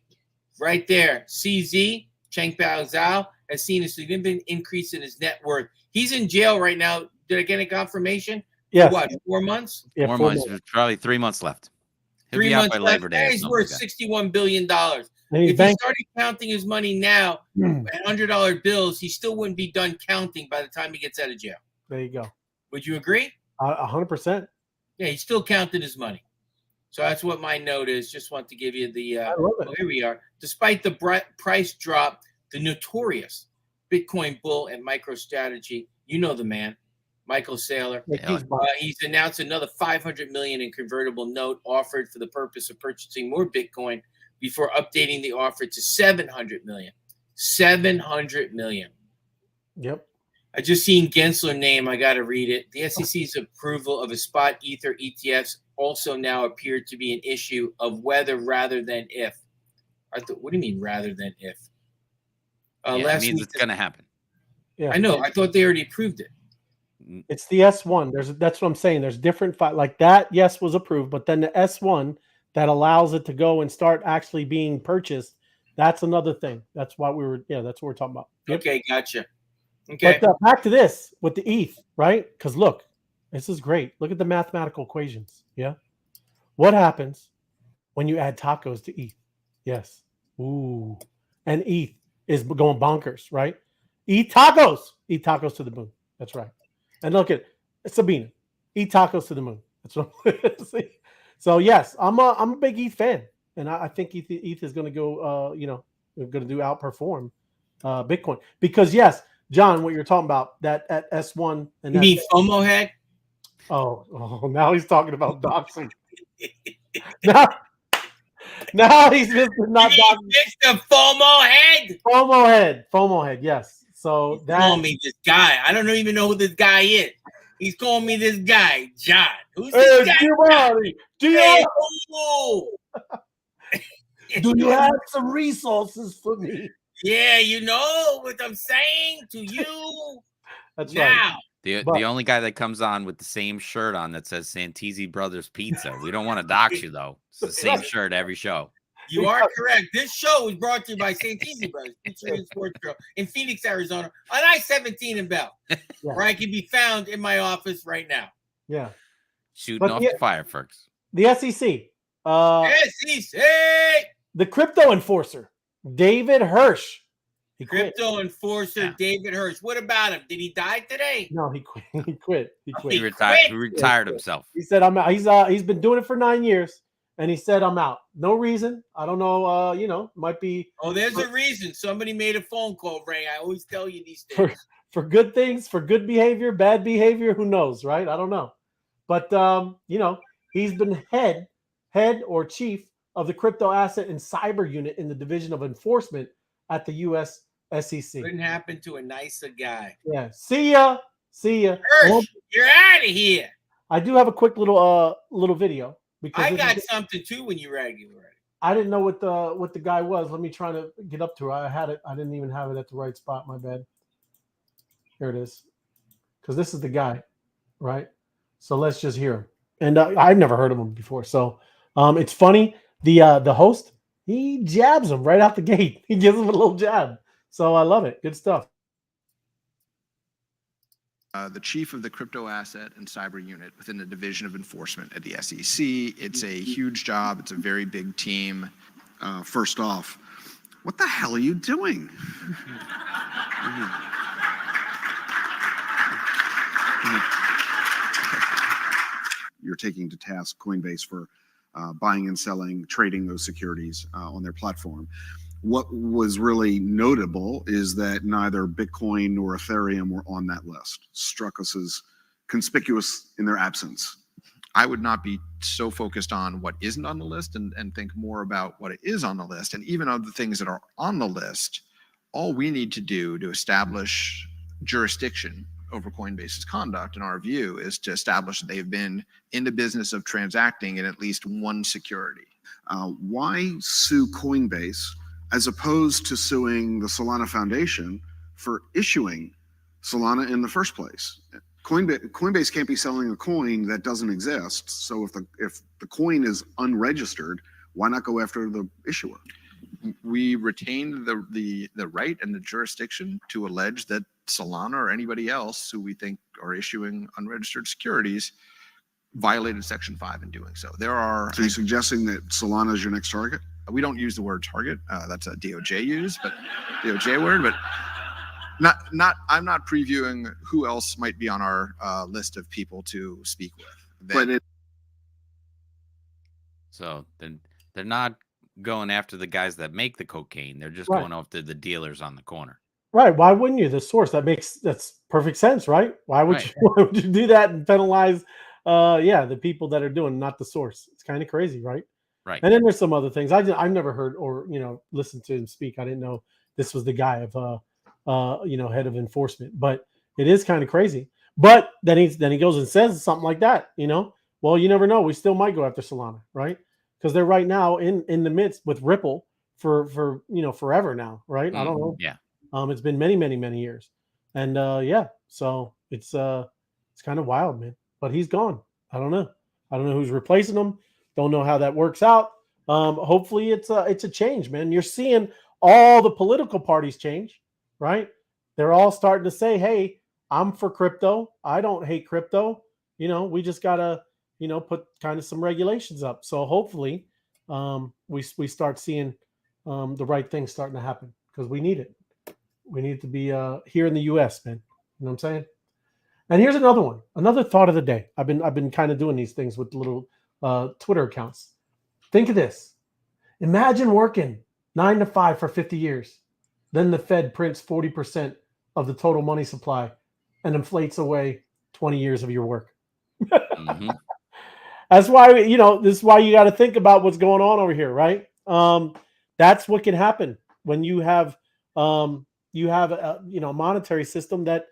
right there. CZ, Changpeng Zhao, has seen a significant increase in his net worth. He's in jail right now. Did I get a confirmation? Yes. What, 4 months? Yeah, 4 months. Probably 3 months left. He'll 3 be out months by left. Labor Day. He's worth $61 billion. And he's If he started counting his money now, $100 bills, he still wouldn't be done counting by the time he gets out of jail. There you go. Would you agree? 100%. Yeah, he still counted his money. So that's what my note is. Just want to give you the I love it. here we are. Despite the price drop, the notorious Bitcoin bull at MicroStrategy, you know the man, Michael Saylor. He's announced another $500 million in convertible note offered for the purpose of purchasing more Bitcoin before updating the offer to $700 million. $700 million. Yep. I just seen Gensler name. I got to read it. The SEC's approval of a spot Ether ETFs also now appeared to be an issue of whether rather than if. What do you mean rather than if? It means it's going to happen. Yeah. I know. I thought they already approved it. It's the S1. That's what I'm saying. There's different like that. Yes, was approved, but then the S1 that allows it to go and start actually being purchased. That's another thing. That's why that's what we're talking about. Yep. Okay, gotcha. Okay. But back to this with the ETH, right? Because look, this is great. Look at the mathematical equations. Yeah. What happens when you add tacos to ETH? Yes. Ooh. And ETH is going bonkers, right? Eat tacos to the moon. That's right. And look at Sabina. Eat tacos to the moon. That's what I'm saying. So yes, I'm a big ETH fan, and I think ETH is going to go. Going to outperform Bitcoin because yes, John, what you're talking about that at S1 and you mean FOMO head? Oh, now he's talking about doxing. now he's just not doxing. It's the FOMO head. FOMO head. Yes. So that me this guy. I don't even know who this guy is. He's calling me this guy, John. Who's Hey, this guy? Giovanni, Hey, oh. do you have some resources for me? Yeah, you know what I'm saying to you. That's now. right. The only guy that comes on with the same shirt on that says Santisi Brothers Pizza. We don't want to dox you though. It's the same shirt every show. You are correct. This show is brought to you by Santisi Brothers Pizza and Sports Grill in Phoenix, Arizona, on I-17 in Bell, where I can be found in my office right now. Yeah, shooting off the fireworks. The SEC. SEC. The crypto enforcer, David Hirsch. Crypto enforcer David Hirsch. What about him? Did he die today? No, he quit. He quit. He retired himself. He said, "I'm out." He's been doing it for 9 years, and he said, "I'm out." No reason. I don't know. Might be. Oh, there's a reason. Somebody made a phone call, Ray. I always tell you these things. For good things, for good behavior, bad behavior. Who knows, right? I don't know. But he's been head or chief of the crypto asset and cyber unit in the Division of Enforcement at the U.S. SEC. Couldn't happen to a nicer guy. Yeah. See ya. Hirsch, you're out of here. I do have a quick little video because I got something too when you're ready. I didn't know what the guy was. Let me try to get up to it. I had it. I didn't even have it at the right spot. My bad. Here it is. Because this is the guy, right? So let's just hear him. And I've never heard of him before. So it's funny. The host, he jabs him right out the gate. He gives him a little jab. So I love it. Good stuff. The chief of the crypto asset and cyber unit within the Division of Enforcement at the SEC. It's a huge job. It's a very big team. First off, what the hell are you doing? You're taking to task Coinbase for buying and selling, trading those securities on their platform. What was really notable is that neither Bitcoin nor Ethereum were on that list. Struck us as conspicuous in their absence. I would not be so focused on what isn't on the list and think more about what is on the list. And even of the things that are on the list, all we need to do to establish jurisdiction over Coinbase's conduct, in our view, is to establish that they've been in the business of transacting in at least one security. Why sue Coinbase as opposed to suing the Solana Foundation for issuing Solana in the first place? Coinbase can't be selling a coin that doesn't exist. So if the coin is unregistered, why not go after the issuer? We retain the right and the jurisdiction to allege that Solana or anybody else who we think are issuing unregistered securities violated Section 5 in doing so. So you're suggesting that Solana is your next target? We don't use the word target. That's a DOJ use, but DOJ word. But I'm not previewing who else might be on our list of people to speak with. So then they're not going after the guys that make the cocaine. They're just going after the dealers on the corner. Right. Why wouldn't you? The source. That's perfect sense, right? Why would you do that and penalize the people that are doing, not the source? It's kind of crazy, right? Right. And then there's some other things I've never heard or listened to him speak. I didn't know this was the guy of head of enforcement, but it is kind of crazy. But then he goes and says something like that, well, you never know. We still might go after Solana, right? Because they're right now in the midst with Ripple for forever now, right? I don't know. Yeah. It's been many, many, many years. And so it's kind of wild, man. But he's gone. I don't know who's replacing him. Don't know how that works out. Hopefully it's a change, man. You're seeing all the political parties change, right? They're all starting to say, hey, I'm for crypto. I don't hate crypto. We just gotta, put kind of some regulations up. So hopefully we start seeing the right things starting to happen, because we need it. We need to be here in the US, man. You know what I'm saying? And here's another one, another thought of the day. I've been kind of doing these things with little Twitter accounts. Think of this. Imagine working 9 to 5 for 50 years. Then the Fed prints 40% of the total money supply and inflates away 20 years of your work. Mm-hmm. That's why, this is why you got to think about what's going on over here, right? That's what can happen when you have a monetary system that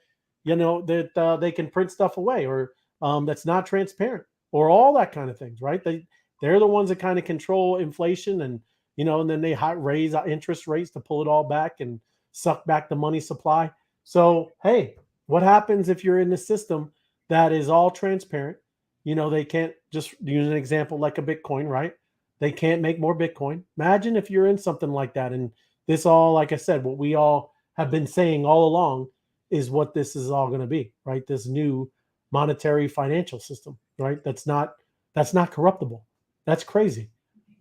you know, that they can print stuff away, or that's not transparent, or all that kind of things, right? They're the ones that kind of control inflation, and you know, and then they raise interest rates to pull it all back and suck back the money supply. So hey, what happens if you're in a system that is all transparent? You know, they can't, just use an example like a Bitcoin, right? They can't make more Bitcoin. Imagine if you're in something like that, and this all, like I said, what we all have been saying all along is what this is all going to be, right? This new monetary financial system, right? That's not corruptible. That's crazy,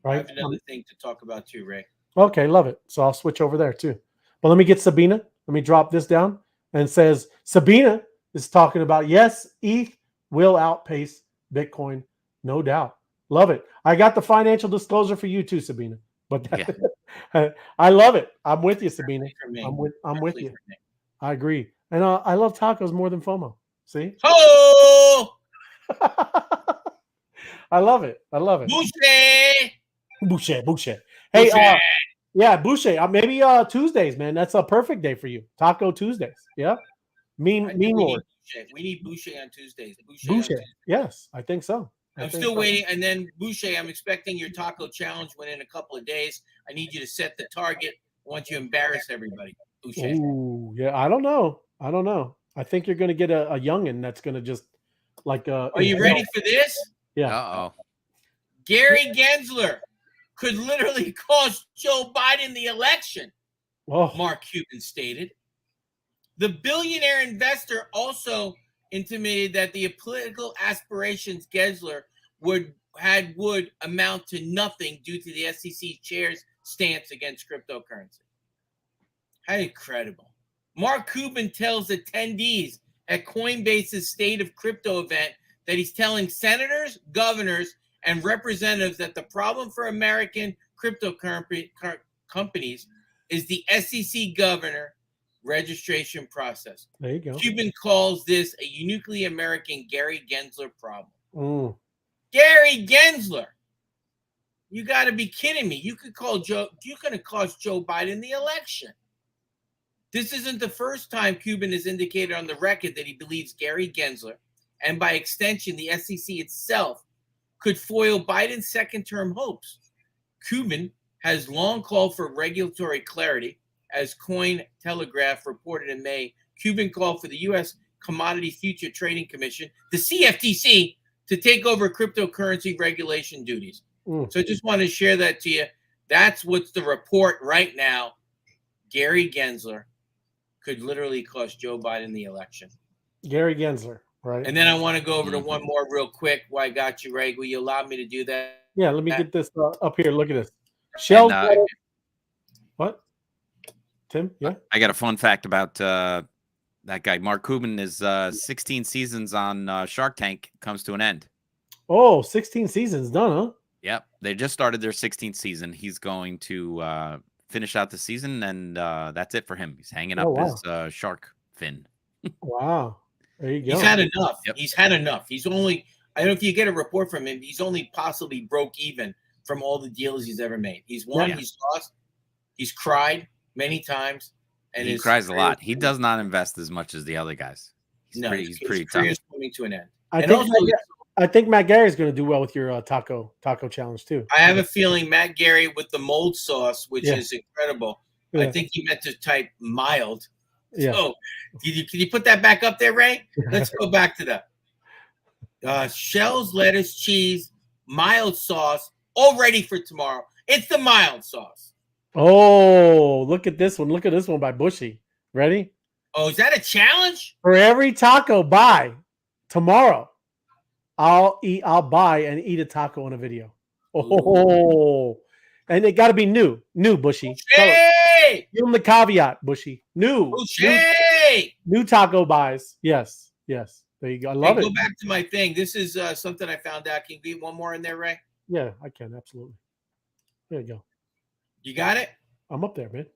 I right? have another thing to talk about too, Ray. Okay, love it. So I'll switch over there too. But let me get Sabina. Let me drop this down, and it says Sabina is talking about, yes, ETH will outpace Bitcoin, no doubt. Love it. I got the financial disclosure for you too, Sabina. But I love it. I'm with you, Sabina. I'm with you. I agree. And I love tacos more than FOMO. See? Oh, I love it. I love it. Boucher. Hey, Boucher. yeah, Boucher. Maybe Tuesdays, man. That's a perfect day for you. Taco Tuesdays. Yeah. Mean Lord. We need Boucher on Tuesdays. Boucher. Yes, I think so. I'm still waiting. And then Boucher, I'm expecting your taco challenge within a couple of days. I need you to set the target. I want you to embarrass everybody. Boucher. Ooh, yeah. I don't know. I think you're going to get a youngin that's going to just like. Are you ready for this? Yeah. Uh-oh. Gary Gensler could literally cost Joe Biden the election, Mark Cuban stated. The billionaire investor also intimated that the political aspirations Gensler would amount to nothing due to the SEC chair's stance against cryptocurrency. How incredible. Mark Cuban tells attendees at Coinbase's State of Crypto event that he's telling senators, governors, and representatives that the problem for American cryptocurrency companies is the SEC governor registration process. There you go. Cuban calls this a uniquely American Gary Gensler problem. Mm. Gary Gensler, you got to be kidding me! You're going to cost Joe Biden the election. This isn't the first time Cuban has indicated on the record that he believes Gary Gensler, and by extension the SEC itself, could foil Biden's second-term hopes. Cuban has long called for regulatory clarity. As Cointelegraph reported in May, Cuban called for the U.S. Commodity Future Trading Commission, the CFTC, to take over cryptocurrency regulation duties. So I just want to share that to you. That's what's the report right now. Gary Gensler could literally cost Joe Biden the election. Gary Gensler, right? And then I want to go over to one more real quick. Why I got you, Ray. Will you allow me to do that? Yeah, let me get this up here. Look at this. Shell. What? Tim? Yeah. I got a fun fact about that guy. Mark Cuban is 16 seasons on Shark Tank comes to an end. Oh, 16 seasons done, huh? Yep. They just started their 16th season. He's going to finish out the season, and that's it for him. He's hanging up his shark fin. Wow. There you go. He's had enough. Yep. He's had enough. He's only, I don't know if you get a report from him, he's only possibly broke even from all the deals he's ever made. He's won, he's lost, he's cried many times. And he cries a lot. He does not invest as much as the other guys. He's pretty tough. Coming to an end. I think Matt Gary's going to do well with your taco challenge too. I have a feeling Matt Gary with the mold sauce, which is incredible. Yeah. I think he meant to type mild. Yeah. So, can you put that back up there, Ray? Let's go back to that. Shells, lettuce, cheese, mild sauce, all ready for tomorrow. It's the mild sauce. Oh, look at this one. Look at this one by Bushy. Ready? Oh, is that a challenge? For every taco buy tomorrow, I'll buy and eat a taco in a video. Oh, and it got to be new, Bushy. Hey! Give them the caveat, Bushy. New taco buys. Yes. There you go. I love it. Go back to my thing. This is something I found out. Can you get one more in there, Ray? Yeah, I can. Absolutely. There you go. You got it? I'm up there, man.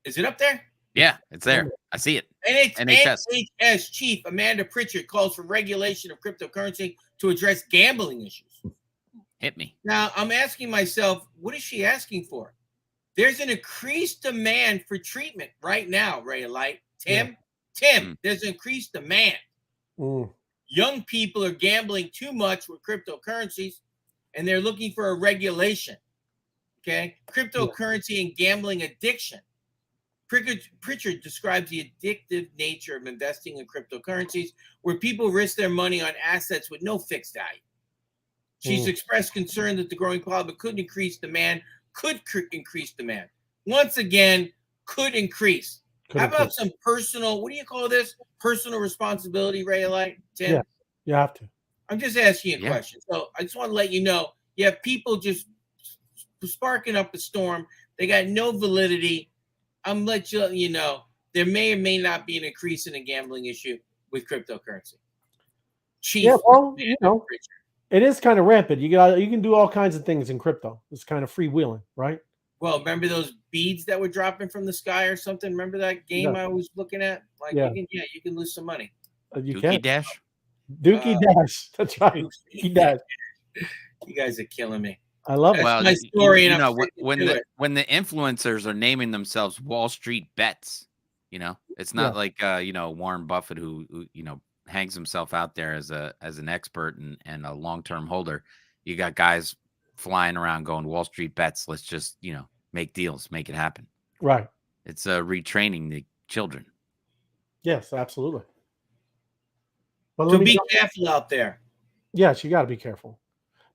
Is it up there? Yeah, it's there. I see it. NHS Chief Amanda Pritchard calls for regulation of cryptocurrency to address gambling issues. Hit me. Now, I'm asking myself, what is she asking for? There's an increased demand for treatment right now, Ray Light. Tim, Tim, there's increased demand. Mm. Young people are gambling too much with cryptocurrencies, and they're looking for a regulation. Okay, cryptocurrency and gambling addiction. Pritchard describes the addictive nature of investing in cryptocurrencies, where people risk their money on assets with no fixed value. She's expressed concern that the growing problem could increase demand. Once again, could increase. How about some personal, what do you call this? Personal responsibility, Raylight? Tim? Yeah, you have to. I'm just asking you a question. So I just want to let you know, you have people just sparking up a storm. They got no validity. I'm let you know, there may or may not be an increase in a gambling issue with cryptocurrency. Yeah, well, you know, it is kind of rampant. You can do all kinds of things in crypto. It's kind of freewheeling, right? Well, remember those beads that were dropping from the sky or something? Remember that game I was looking at? Like, you can lose some money. You Dookie can. Dash. Dookie Dash. That's right. Dookie Dash. You guys are killing me. I love it. Well, my story, you and know, when the influencers are naming themselves Wall Street bets, you know, it's not like you know, Warren Buffett who you know hangs himself out there as an expert and a long-term holder. You got guys flying around going Wall Street bets. Let's just, you know, make deals, make it happen. Right. It's retraining the children. Yes, absolutely. But so be careful out there. Yes, you got to be careful.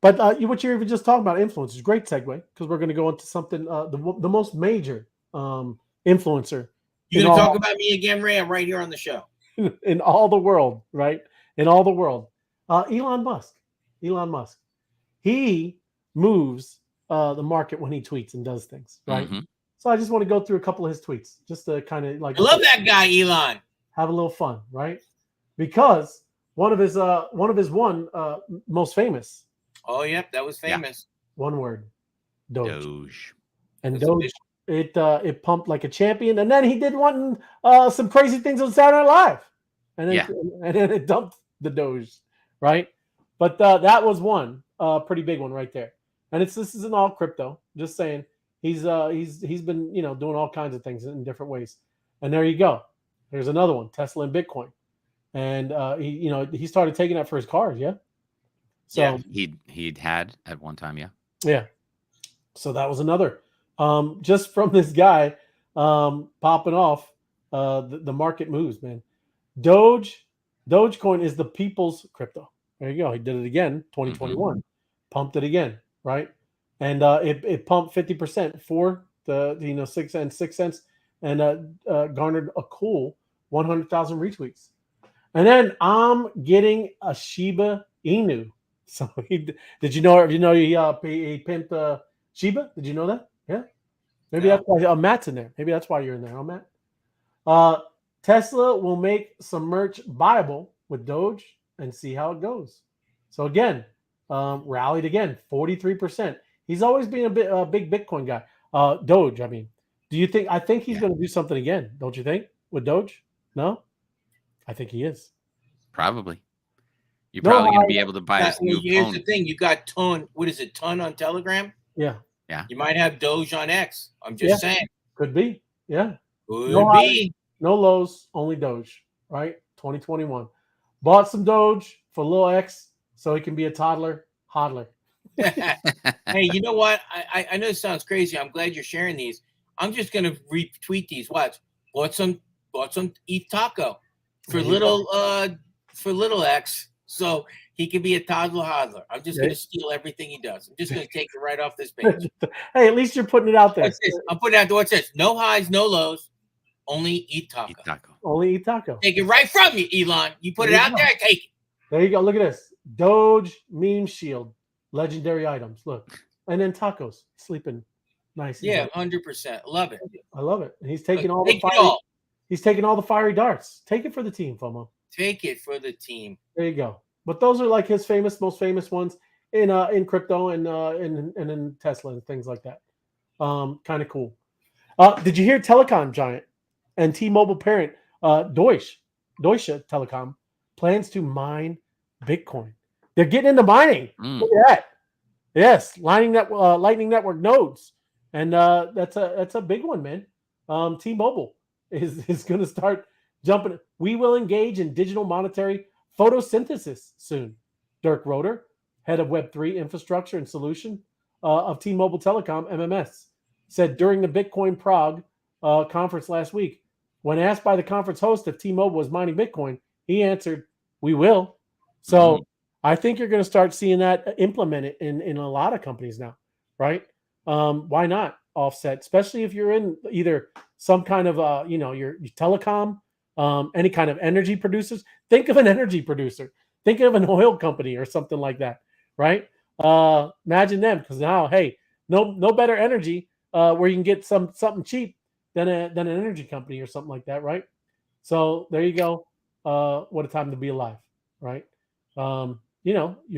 But what you're even just talking about, influencers, great segue, because we're going to go into something, the most major influencer. You're going to talk about me again, Ray? I'm right here on the show. In all the world, right? In all the world. Elon Musk. He moves the market when he tweets and does things, right? Mm-hmm. So I just want to go through a couple of his tweets, just to kind of like. I love that guy, Elon. Have a little fun, right? Because one of his most famous. Oh, yep, that was famous. Yeah. One word, Doge. And Doge, it pumped like a champion, and then he did some crazy things on Saturday Night Live, and then it dumped the Doge, right? But that was one pretty big one right there, and this isn't all crypto. Just saying, he's been doing all kinds of things in different ways, and there you go. There's another one, Tesla and Bitcoin, and he started taking that for his cars, yeah. So he'd had at one time, yeah. So that was another. Just from this guy popping off, the market moves, man. Dogecoin is the people's crypto. There you go. He did it again, 2021. Pumped it again, right? And it pumped 50% for the 6 cents, and garnered a cool 100,000 retweets. And then I'm getting a Shiba Inu. So did you know he pimped Shiba? Did you know that? Yeah. Maybe that's why Matt's in there. Maybe that's why you're in there, Matt. Tesla will make some merch buyable with Doge and see how it goes. So again, rallied again, 43%. He's always been a big Bitcoin guy. Doge, I mean. Do you think? I think he's going to do something again, don't you think, with Doge? No? I think he is. Probably. You're probably going to be able to buy his new Here's phone. the thing. You got Ton. What is it? Ton on Telegram? Yeah. You might have Doge on X. I'm just saying. Could be. Yeah. Could be. No lows, only Doge, right? 2021. Bought some Doge for little X so he can be a hodler. Hey, you know what? I know it sounds crazy. I'm glad you're sharing these. I'm just going to retweet these. Watch. Bought some ETH taco for little X. So he can be a toddler hodler. I'm just going to steal everything he does. I'm just going to take it right off this page. Hey, at least you're putting it out there. I'm putting it out there. What's this? No highs, no lows. Only ETH taco. Only ETH taco. Take it right from you, Elon. You put it out there, take it. There you go. Look at this. Doge meme shield. Legendary items. Look. And then tacos. Sleeping nice. Yeah, 100%. Love it. I love it. And he's taking He's taking all the fiery darts. Take it for the team, FOMO. Take it for the team. There you go. But those are like his most famous ones in crypto and in Tesla and things like that. Kind of cool. Did you hear telecom giant and T-Mobile parent Deutsche Telekom plans to mine Bitcoin? They're getting into mining. Look at that. Yes, Lightning Network nodes, and that's a big one, man. T-Mobile is going to start jumping. We will engage in digital monetary photosynthesis soon. Dirk Roeder, head of Web3 infrastructure and solution of T-Mobile Telecom, MMS, said during the Bitcoin Prague conference last week, when asked by the conference host if T-Mobile was mining Bitcoin, he answered, "We will." So I think you're going to start seeing that implemented in a lot of companies now, right? Why not offset, especially if you're in either some kind of, your telecom, any kind of energy producers. Think of an energy producer. Think of an oil company or something like that, right? Imagine them, because now, hey, no better energy where you can get something cheap than an energy company or something like that, right? So there you go. What a time to be alive, right? You're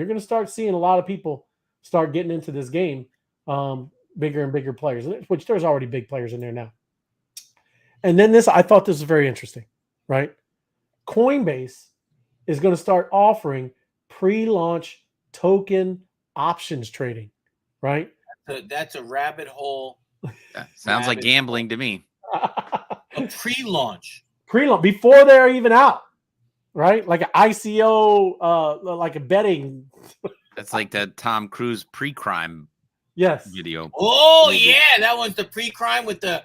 going to start seeing a lot of people start getting into this game, bigger and bigger players, which there's already big players in there now. And then I thought this was very interesting, right? Coinbase is going to start offering pre-launch token options trading, right? That's a rabbit hole. Yeah, sounds like gambling to me. A pre-launch. Pre-launch, before they're even out, right? Like an ICO, like a betting. That's like that Tom Cruise pre-crime video. Oh yeah, that was the pre-crime with the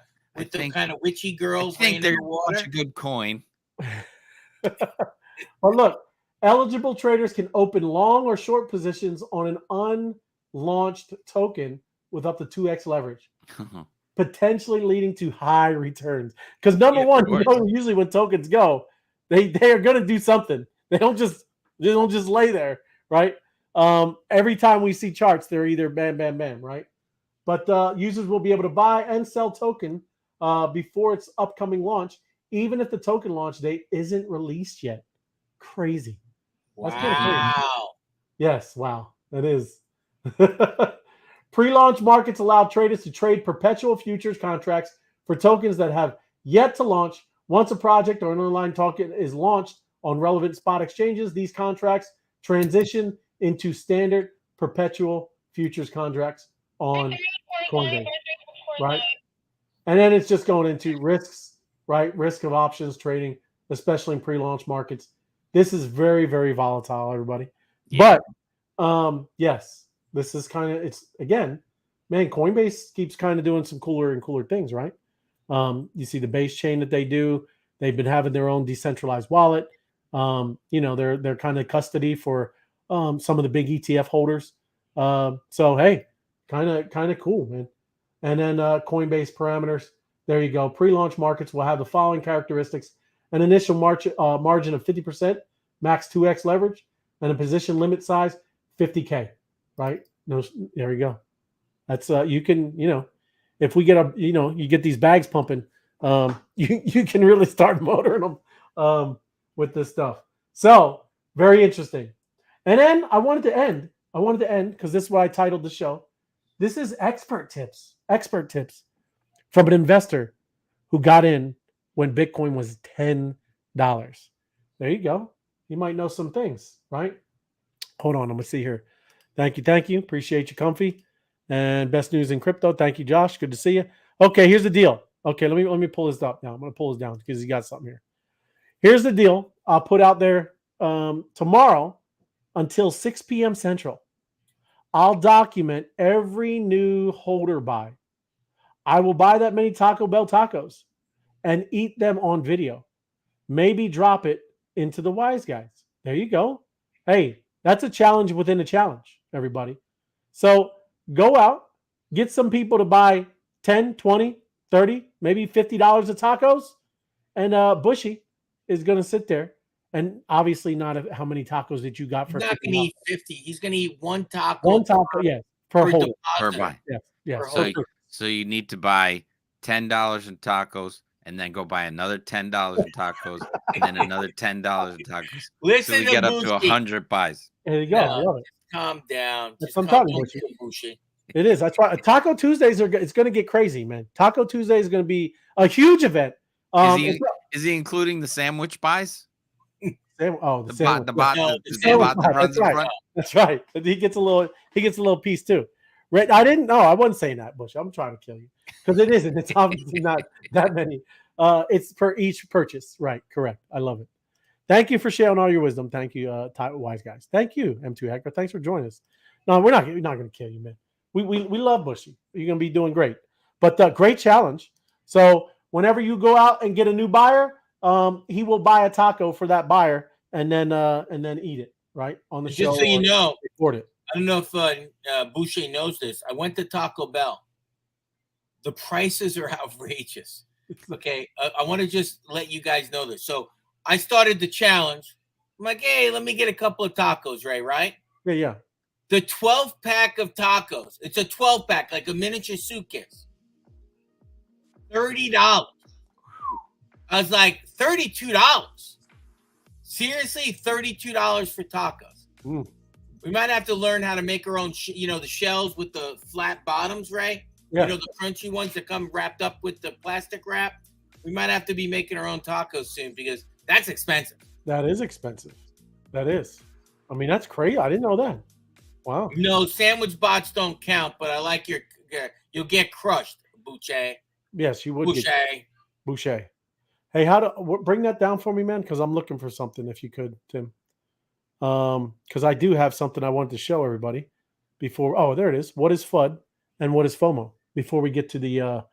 kind of witchy girls. I think they're in the water. such a good coin. But look, eligible traders can open long or short positions on an unlaunched token with up to 2x leverage, potentially leading to high returns. Because number one, usually when tokens go, they are going to do something. They don't just lay there, right? Every time we see charts, they're either bam, bam, bam, right? But users will be able to buy and sell token before its upcoming launch, even if the token launch date isn't released yet. Crazy. Wow. That's kind of crazy. Yes, wow. That is. Pre-launch markets allow traders to trade perpetual futures contracts for tokens that have yet to launch. Once a project or an online token is launched on relevant spot exchanges, these contracts transition into standard perpetual futures contracts on Coinbase, right? And then it's just going into risks, right? Risk of options trading, especially in pre-launch markets. This is very, very volatile, everybody. Yeah. But yes, this is kind of, it's again, man, Coinbase keeps kind of doing some cooler and cooler things, right? You see the base chain that they do. They've been having their own decentralized wallet. They're kind of custody for some of the big ETF holders. So hey, kind of cool, man. And then Coinbase parameters. There you go. Pre-launch markets will have the following characteristics: an initial margin of 50%, max 2x leverage, and a position limit size 50K. Right? No, there you go. That's you can, if we get you get these bags pumping, you can really start motoring them with this stuff. So very interesting. And then I wanted to end because this is what I titled the show. This is expert tips from an investor who got in when Bitcoin was $10. There you go. You might know some things, right? Hold on, I'm gonna see here. Thank you. Appreciate you, Comfy. And best news in crypto. Thank you, Josh. Good to see you. Okay, here's the deal. Okay, let me pull this up now. I'm gonna pull this down because he got something here. Here's the deal. I'll put out there tomorrow until 6 p.m. Central. I'll document every new holder buy. I will buy that many Taco Bell tacos and eat them on video. Maybe drop it into the Wise Guys. There you go. Hey, that's a challenge within a challenge, everybody. So go out, get some people to buy 10, 20, 30, maybe $50 of tacos, and Bushy is going to sit there. And obviously not how many tacos that you got for. He's not going to eat 50. He's going to eat one taco. One taco, yes. Per buy. Yes. So you need to buy $10 in tacos and then go buy another $10 in tacos and then another $10 in tacos. Listen, so we get up to 100 buys. There you go. I love it. Calm down. That's what I'm talking about. It is. That's why Taco Tuesdays it's going to get crazy, man. Taco Tuesday is going to be a huge event. Is he including the sandwich buys? The bot that runs in front. That's right. He gets a little piece too. Right? I didn't know. I wasn't saying that, Bush. I'm trying to kill you because it isn't. It's obviously not that many It's per each purchase. Right. Correct. I love it. Thank you for sharing all your wisdom. Thank you, wise guys. Thank you, M2 Hacker. Thanks for joining us. No, we're not going to kill you, man. We love Bushy. You're going to be doing great. But great challenge. So whenever you go out and get a new buyer, he will buy a taco for that buyer and then eat it right on the show. Just so you know, record it. I don't know if Boucher knows this. I went to Taco Bell. The prices are outrageous. Okay, I want to just let you guys know this. So I started the challenge. I'm like, hey, let me get a couple of tacos, Ray, right? Yeah. The 12-pack of tacos. It's a 12-pack, like a miniature suitcase. $30. I was like, $32. Seriously, $32 for tacos. Mm. We might have to learn how to make our own, the shells with the flat bottoms, Ray. Yeah. You know, the crunchy ones that come wrapped up with the plastic wrap. We might have to be making our own tacos soon because that's expensive. That is expensive. That is. I mean, that's crazy. I didn't know that. Wow. No, sandwich bots don't count, but I like you'll get crushed, Boucher. Yes, you would. Boucher. Hey, bring that down for me, man? Because I'm looking for something. If you could, Tim. Because I do have something I wanted to show everybody before. Oh, there it is. What is FUD and what is FOMO? Before we get to the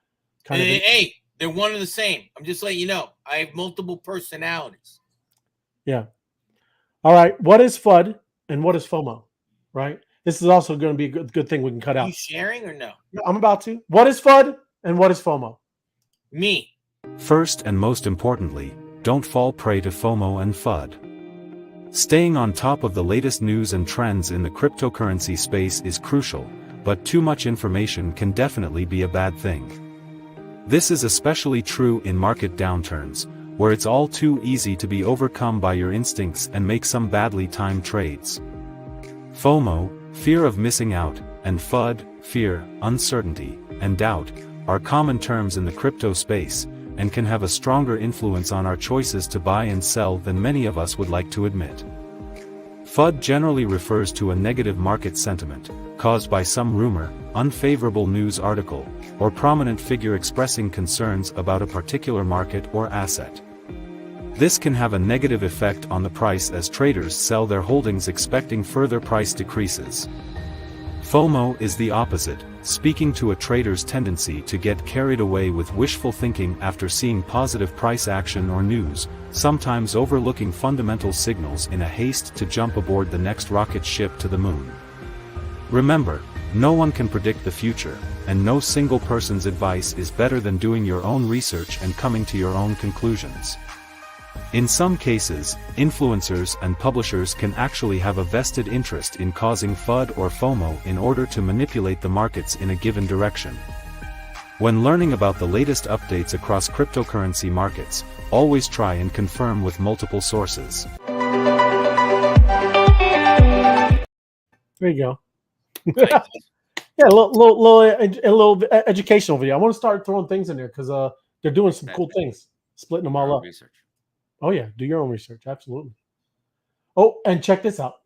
Hey, they're one and the same. I'm just letting you know. I have multiple personalities. Yeah. All right. What is FUD and what is FOMO? Right. This is also going to be a good thing we can cut out. Are you sharing or no? I'm about to. What is FUD and what is FOMO? Me. First and most importantly, don't fall prey to FOMO and FUD. Staying on top of the latest news and trends in the cryptocurrency space is crucial, but too much information can definitely be a bad thing. This is especially true in market downturns, where it's all too easy to be overcome by your instincts and make some badly timed trades. FOMO, fear of missing out, and FUD, fear, uncertainty, and doubt, are common terms in the crypto space, and can have a stronger influence on our choices to buy and sell than many of us would like to admit. FUD generally refers to a negative market sentiment, caused by some rumor, unfavorable news article, or prominent figure expressing concerns about a particular market or asset. This can have a negative effect on the price as traders sell their holdings expecting further price decreases. FOMO is the opposite, speaking to a trader's tendency to get carried away with wishful thinking after seeing positive price action or news, sometimes overlooking fundamental signals in a haste to jump aboard the next rocket ship to the moon. Remember, no one can predict the future, and no single person's advice is better than doing your own research and coming to your own conclusions. In some cases, influencers and publishers can actually have a vested interest in causing FUD or FOMO in order to manipulate the markets in a given direction. When learning about the latest updates across cryptocurrency markets, always try and confirm with multiple sources. There you go. Yeah, a little educational video. I want to start throwing things in there because they're doing some cool things, splitting them all up. Research. Oh yeah, do your own research, absolutely. Oh, and check this out.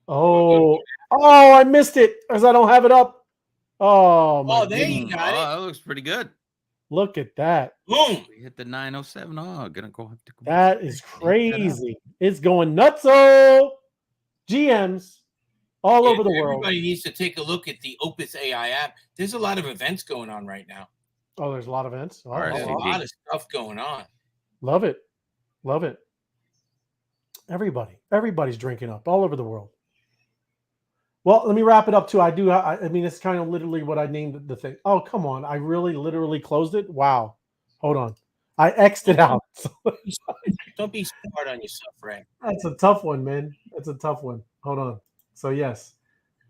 Oh, I missed it as I don't have it up. Oh, my there you got it. That looks pretty good. Look at that. Boom. We hit the 907. Oh, gonna go have to go. That is crazy. It's going nutso. GMs all over the world. Everybody needs to take a look at the Opus AI app. There's a lot of events going on right now. Oh, there's a lot of events. Oh, There's a lot of stuff going on. Love it. Love it. Everybody's drinking up all over the world. Well, let me wrap it up too. I mean, it's kind of literally what I named the thing. Oh, come on. I really literally closed it. Wow. Hold on. I X'd it out. Don't be smart on yourself, Ray. That's a tough one, man. That's a tough one. Hold on. So yes.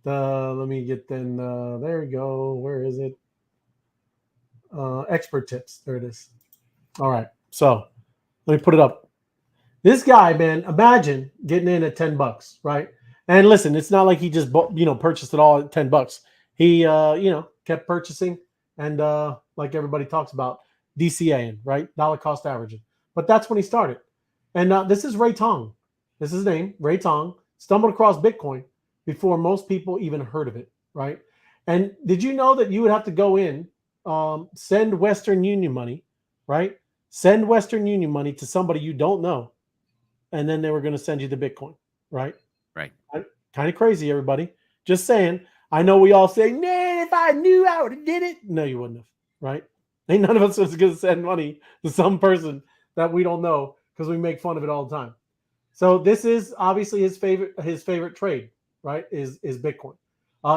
Let me get then there we go. Where is it? Expert tips. There it is. All right. So let me put it up. This guy, man, imagine getting in at $10, right? And listen, it's not like he just purchased it all at $10. He kept purchasing and like everybody talks about DCAing, right? Dollar cost averaging. But that's when he started. And this is Ray Tong. This is his name, Ray Tong. Stumbled across Bitcoin before most people even heard of it, right? And did you know that you would have to go in, send Western Union money, right? send Western Union money to somebody you don't know, and then they were going to send you the Bitcoin, right? Right. Kind of crazy, everybody. Just saying. I know we all say, man, if I knew, I would have did it. No, you wouldn't have, right? Ain't none of us is going to send money to some person that we don't know because we make fun of it all the time. So this is obviously his favorite trade, right? Is Bitcoin.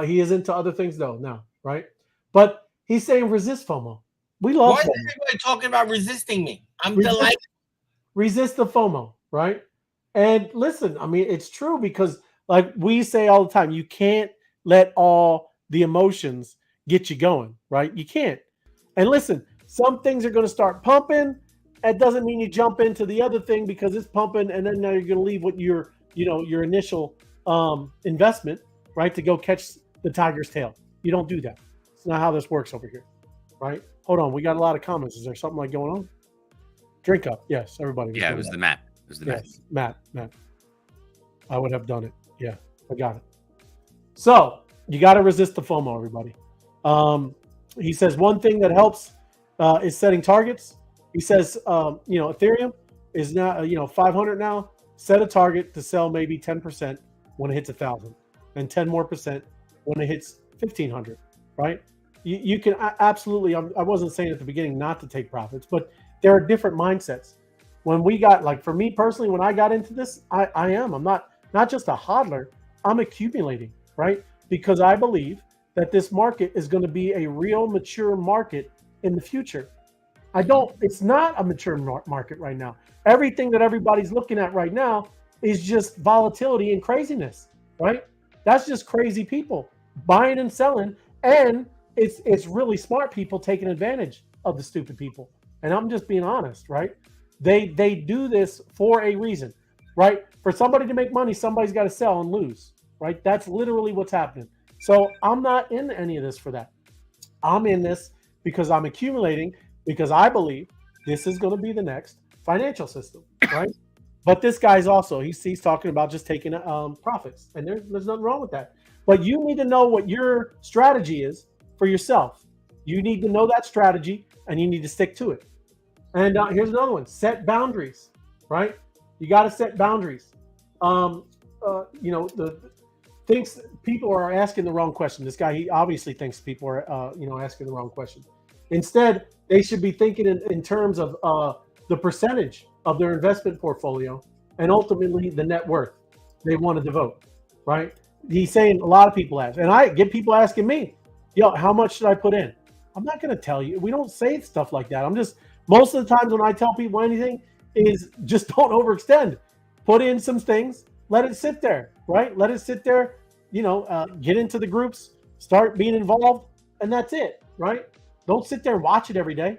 He is into other things though now, right? But he's saying resist FOMO. We love Why is FOMO. everybody talking about resisting me? I'm Resist- delighted. Resist the FOMO, right? And listen, I mean, it's true because like we say all the time, you can't let all the emotions get you going, right? You can't. And listen, some things are going to start pumping. It doesn't mean you jump into the other thing because it's pumping, and then now you're going to leave what your initial investment, right, to go catch the tiger's tail. You don't do that. It's not how this works over here, right? Hold on, we got a lot of comments. Is there something like going on? Drink up, yes, everybody. Yeah, it was the Matt. It was the Matt. Yes, Matt. I would have done it. Yeah, I got it. So you got to resist the FOMO, everybody. He says one thing that helps is setting targets. He says, Ethereum is now, 500 now. Set a target to sell maybe 10% when it hits 1,000, and 10% more when it hits 1,500. Right? You can absolutely. I wasn't saying at the beginning not to take profits, but there are different mindsets. When we got, like, for me personally, when I got into this, I'm not just a hodler. I'm accumulating, right? Because I believe that this market is going to be a real mature market in the future. It's not a mature market right now. Everything that everybody's looking at right now is just volatility and craziness, right? That's just crazy people buying and selling. And it's really smart people taking advantage of the stupid people. And I'm just being honest, right? They do this for a reason, right? For somebody to make money, somebody's got to sell and lose, right? That's literally what's happening. So I'm not in any of this for that. I'm in this because I'm accumulating, because I believe this is going to be the next financial system, right? But this guy's also, he's talking about just taking profits, and there's nothing wrong with that. But you need to know what your strategy is for yourself. You need to know that strategy, and you need to stick to it. And here's another one: set boundaries, right? You got to set boundaries. Thinks people are asking the wrong question. This guy, he obviously thinks people are, asking the wrong question. Instead, they should be thinking in terms of the percentage of their investment portfolio and ultimately the net worth they want to devote, right? He's saying a lot of people ask, and I get people asking me, how much should I put in? I'm not going to tell you. We don't say stuff like that. Most of the times when I tell people anything is just don't overextend. Put in some things, let it sit there, right? Let it sit there, get into the groups, start being involved, and that's it, right? Don't sit there and watch it every day.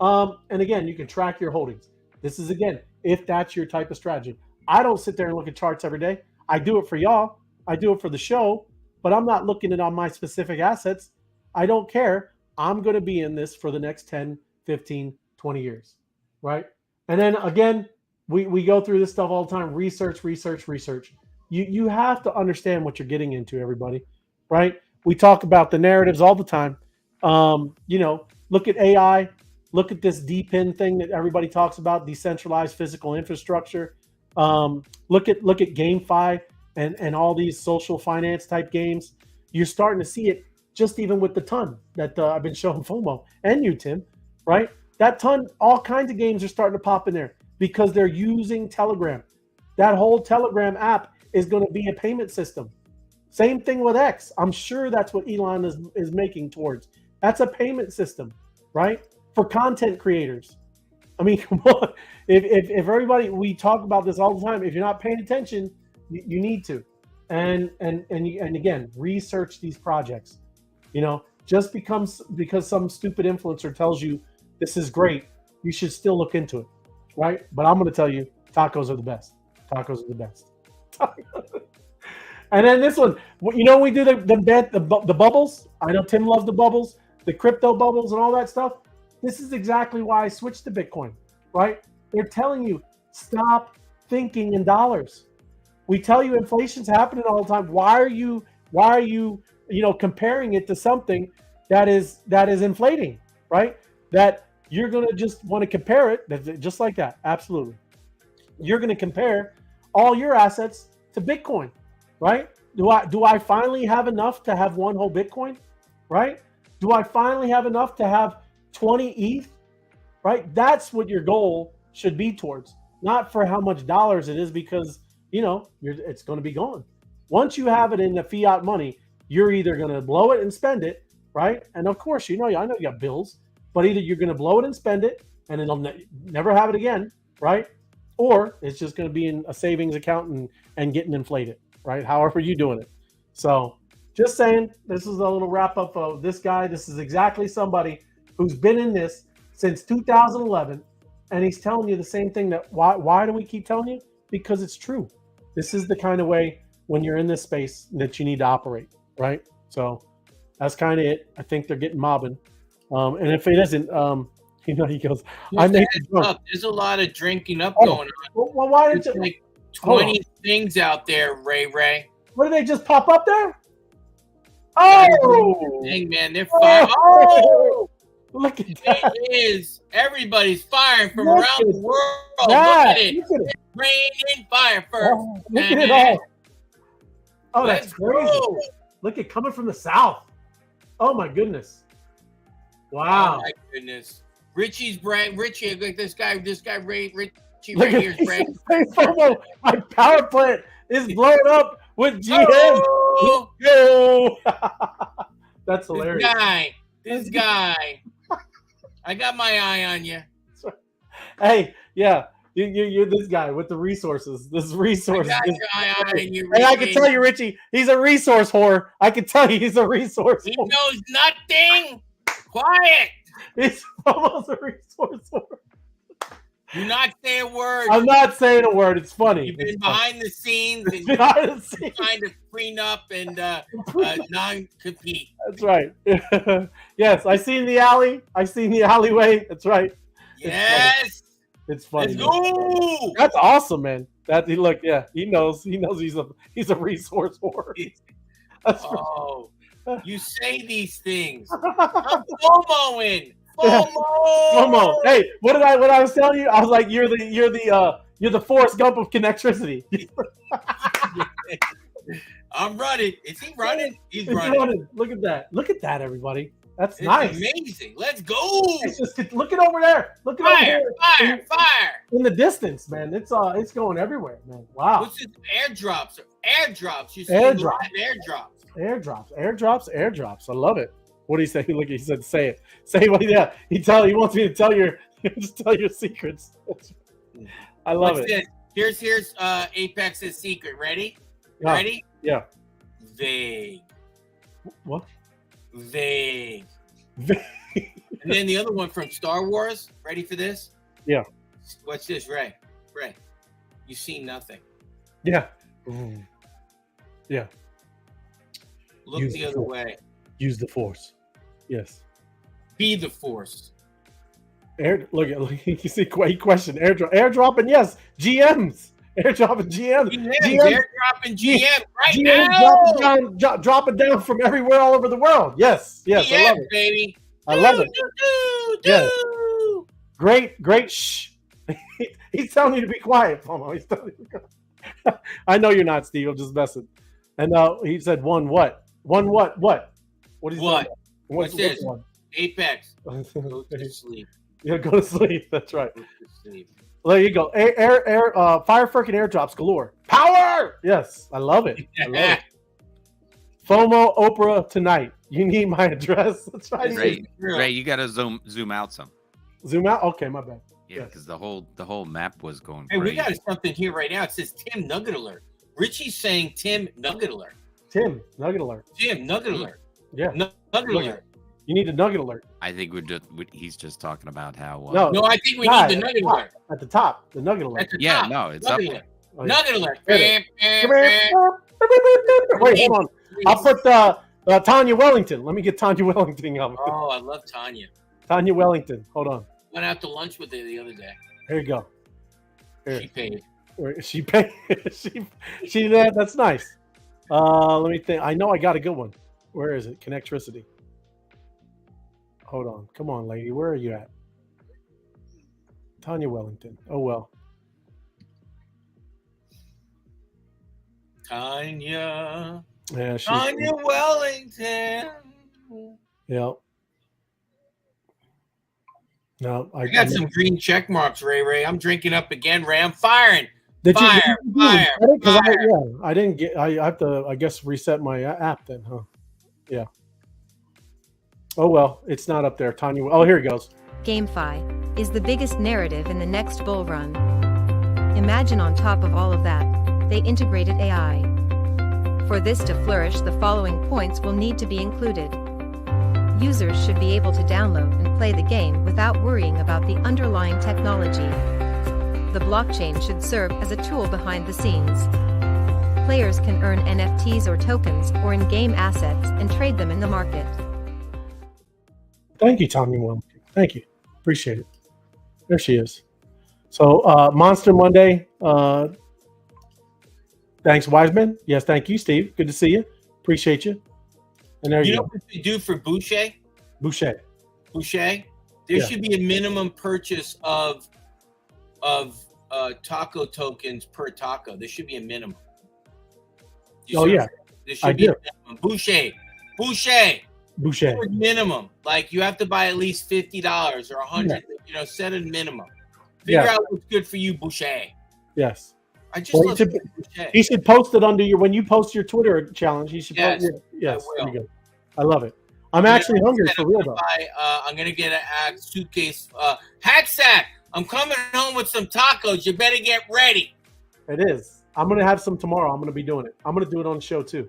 And again, you can track your holdings. This is, again, if that's your type of strategy. I don't sit there and look at charts every day. I do it for y'all. I do it for the show, but I'm not looking at on my specific assets. I don't care. I'm going to be in this for the next 10, 15, 20 years, right? And then again, we go through this stuff all the time. Research. You have to understand what you're getting into, everybody, right? We talk about the narratives all the time. Look at AI. Look at this DPIN thing that everybody talks about, decentralized physical infrastructure. Look at GameFi and all these social finance type games. You're starting to see it just even with the ton that I've been showing FOMO and you, Tim, right? That ton, all kinds of games are starting to pop in there because they're using Telegram. That whole Telegram app is going to be a payment system. Same thing with X. I'm sure that's what Elon is making towards. That's a payment system, right? For content creators. I mean, come on. If everybody, we talk about this all the time. If you're not paying attention, you need to. And again, research these projects. Just because some stupid influencer tells you this is great, you should still look into it, right? But I'm going to tell you, tacos are the best. Tacos are the best. And then this one, we do the bubbles. I know Tim loves the bubbles, the crypto bubbles and all that stuff. This is exactly why I switched to Bitcoin, right? They're telling you, stop thinking in dollars. We tell you inflation's happening all the time. Why are you comparing it to something that is inflating, right? That you're going to just want to compare it, just like that. Absolutely. You're going to compare all your assets to Bitcoin, right? Do I finally have enough to have one whole Bitcoin, right? Do I finally have enough to have 20 ETH, right? That's what your goal should be towards, not for how much dollars it is, because, you know, it's going to be gone. Once you have it in the fiat money, you're either going to blow it and spend it, right? And of course, I know you got bills, but either you're going to blow it and spend it and it'll never have it again, right? Or it's just going to be in a savings account and getting inflated, right? However you doing it. So just saying, this is a little wrap up of this guy. This is exactly somebody who's been in this since 2011, and he's telling you the same thing. That why do we keep telling you? Because it's true. This is the kind of way when you're in this space that you need to operate, right? So that's kind of it. I think they're getting mobbing. And if it isn't, you know, he goes, there's a lot of drinking up going on. Well, why did you like 20 things out there, Ray? What did they just pop up there? Oh, dang, man, they're firing. Oh, look at that! It is. Everybody's firing from around the world. Look at it. It's raining fire first. Oh, look at it all. Oh, that's crazy. Look at coming from the south. Oh my goodness. Wow. Oh my goodness. Richie, look, this guy, Richie look right here is bragging. My power plant is blowing up with GM. Oh! Yo. That's hilarious. This guy. I got my eye on you. Hey, yeah. You're this guy with the resources. This resource. I got your eye on you, and I can tell you, Richie, he's a resource whore. I can tell you he's a resource He whore. knows nothing. Quiet. He's almost a resource whore. Do not say a word. I'm not saying a word. It's funny. You've been behind the scenes and behind the scenes. trying to clean up and non-compete. That's right. Yes, I seen the alley. I seen the alleyway. That's right. Yes. It's funny. Let's go. That's awesome, man. Look, yeah, he knows he's a resource whore. That's oh, you say these things. I'm FOMOing. FOMO. Hey, what I was telling you? I was like, you're the Forrest Gump of connectricity. I'm running. Is he running? He's running. Look at that. Look at that, everybody. That's it's nice. Amazing. Let's go. It's just looking over there. Look Fire, over there. fire. In the distance, man. It's going everywhere, man. Wow. What's this? Airdrops. Airdrops. You see airdrops. Airdrops. I love it. What did he say? Look, he said, "Say it. Say what? Yeah." He wants me to tell just tell your secrets. I love it. This? Here's Apex's secret. Ready? Yeah. Ready? Yeah. Vague. What? Vague. And then the other one from Star Wars. Ready for this? Yeah. What's this, Ray? You see nothing. Yeah. Yeah. Look the other way. Use the force. Yes. Be the force. Look, you see, question. Airdropping, yes. GMs. Airdropping GMs. Airdropping GM right now. Dropping down from everywhere all over the world. Yes. Yes. GM, I love it. Baby. I love it. Yes. Great. Shh. He's telling you to be quiet, Pomo. He's telling you to be quiet. I know you're not, Steve. I'm just messing. And he said, one what? One what? What? What is what? What's this? One? Apex. Go to sleep. Yeah, go to sleep. That's right. Go to sleep. There you go. Fire freaking airdrops galore. Power! Yes, I love it. I love it. FOMO Oprah tonight. You need my address. That's right. Ray, you gotta zoom out some. Zoom out? Okay, my bad. Yeah, because the whole map was going Hey, crazy. we got something here right now. It says Tim Nugget Alert. Richie's saying Tim Nugget Alert. Tim Nugget Alert. Tim Nugget Alert. Yeah. Nugget Alert. You need a Nugget Alert. I think he's just talking about how. No, I think we need the Nugget Alert. At the top, the Nugget Alert. Yeah, no, it's up there. Nugget Alert. Wait, hold on. I'll put Tanya Wellington. Let me get Tanya Wellington up. Oh, I love Tanya. Tanya Wellington. Hold on. Went out to lunch with her the other day. Here you go. Here. She paid. She paid. she that's nice. Let me think. I know I got a good one. Where is it? Connectricity. Hold on. Come on, lady. Where are you at? Tanya Wellington. Oh well. Tanya. Yeah, she's Tanya Wellington. yeah. No, I got some green check marks, Ray. I'm drinking up again, Ray. I'm firing. Did Fire, you fire, because fire. I didn't get. I have to. I guess reset my app then, huh? Yeah. Oh well, it's not up there. Tanya. Oh, here it goes. GameFi is the biggest narrative in the next bull run. Imagine on top of all of that, they integrated AI. For this to flourish, the following points will need to be included. Users should be able to download and play the game without worrying about the underlying technology. The blockchain should serve as a tool behind the scenes. Players can earn NFTs or tokens or in-game assets and trade them in the market. Thank you, Tanya Wellington. Thank you. Appreciate it. There she is. So, Monster Monday. Thanks, Wiseman. Yes, thank you, Steve. Good to see you. Appreciate you. And there you know go. what they do for Boucher? Boucher. There Yeah. should be a minimum purchase of taco tokens per taco. There should be a minimum. Oh yeah, there should I be do. a minimum. Boucher. Boucher. Minimum. Like you have to buy at least $50 or $100. You know, set a minimum. Figure Yeah. out what's good for you, Boucher. Yes. I just Well, love Boucher. He should post it under your when you post your Twitter challenge. He should. Yes, Yes. I There will. you go. I love it. I'm actually hungry for real though. I'm gonna get a suitcase. Hacksack. I'm coming home with some tacos. You better get ready. It is. I'm gonna have some tomorrow. I'm gonna be doing it. I'm gonna do it on the show too.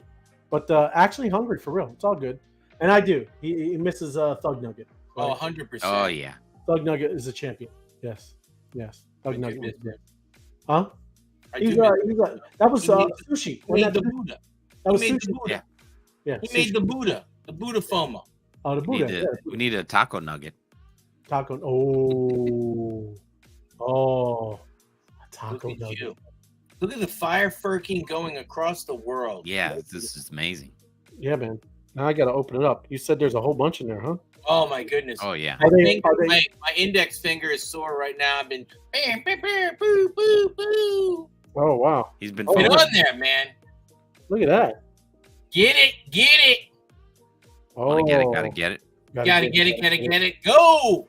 But actually hungry for real. It's all good. And I do. He misses Thug Nugget. Oh, Right? 100%. Oh yeah. Thug Nugget is a champion. Yes. Yes. Thug I do Nugget was miss great. him. Huh? I He's, do miss he's that was He made sushi. He Wasn't made the that Buddha. that was He made sushi. the Buddha. Yeah. He sushi. made the Buddha. The Buddha FOMO. Oh, the Buddha. Yeah, We need a taco nugget. taco. Oh. Oh. A taco Look at nugget. you. Look at the fire furking going across the world. Yeah, this is amazing. Yeah, man. Now I gotta open it up. You said there's a whole bunch in there, huh? Oh my goodness. Oh yeah. Are they, My index finger is sore right now. I've been boo, boo, boo. oh wow. He's been. Oh, Get wow. on there, man. Look at that. Get it. Oh, Gotta get it. Gotta get it. Gotta get it. Go.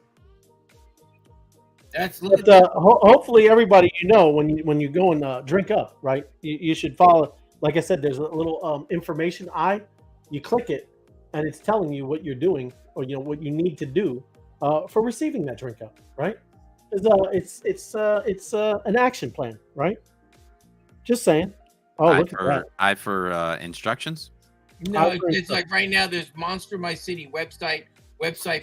That's look But at that. hopefully, everybody, when you go and drink up, right? You should follow. Like I said, there's a little information eye. You click it, and it's telling you what you're doing, or what you need to do for receiving that drink up, right? It's an action plan, right? Just saying. Oh, Eye look at that. for eye for instructions. No, it's like right now there's Monster My City website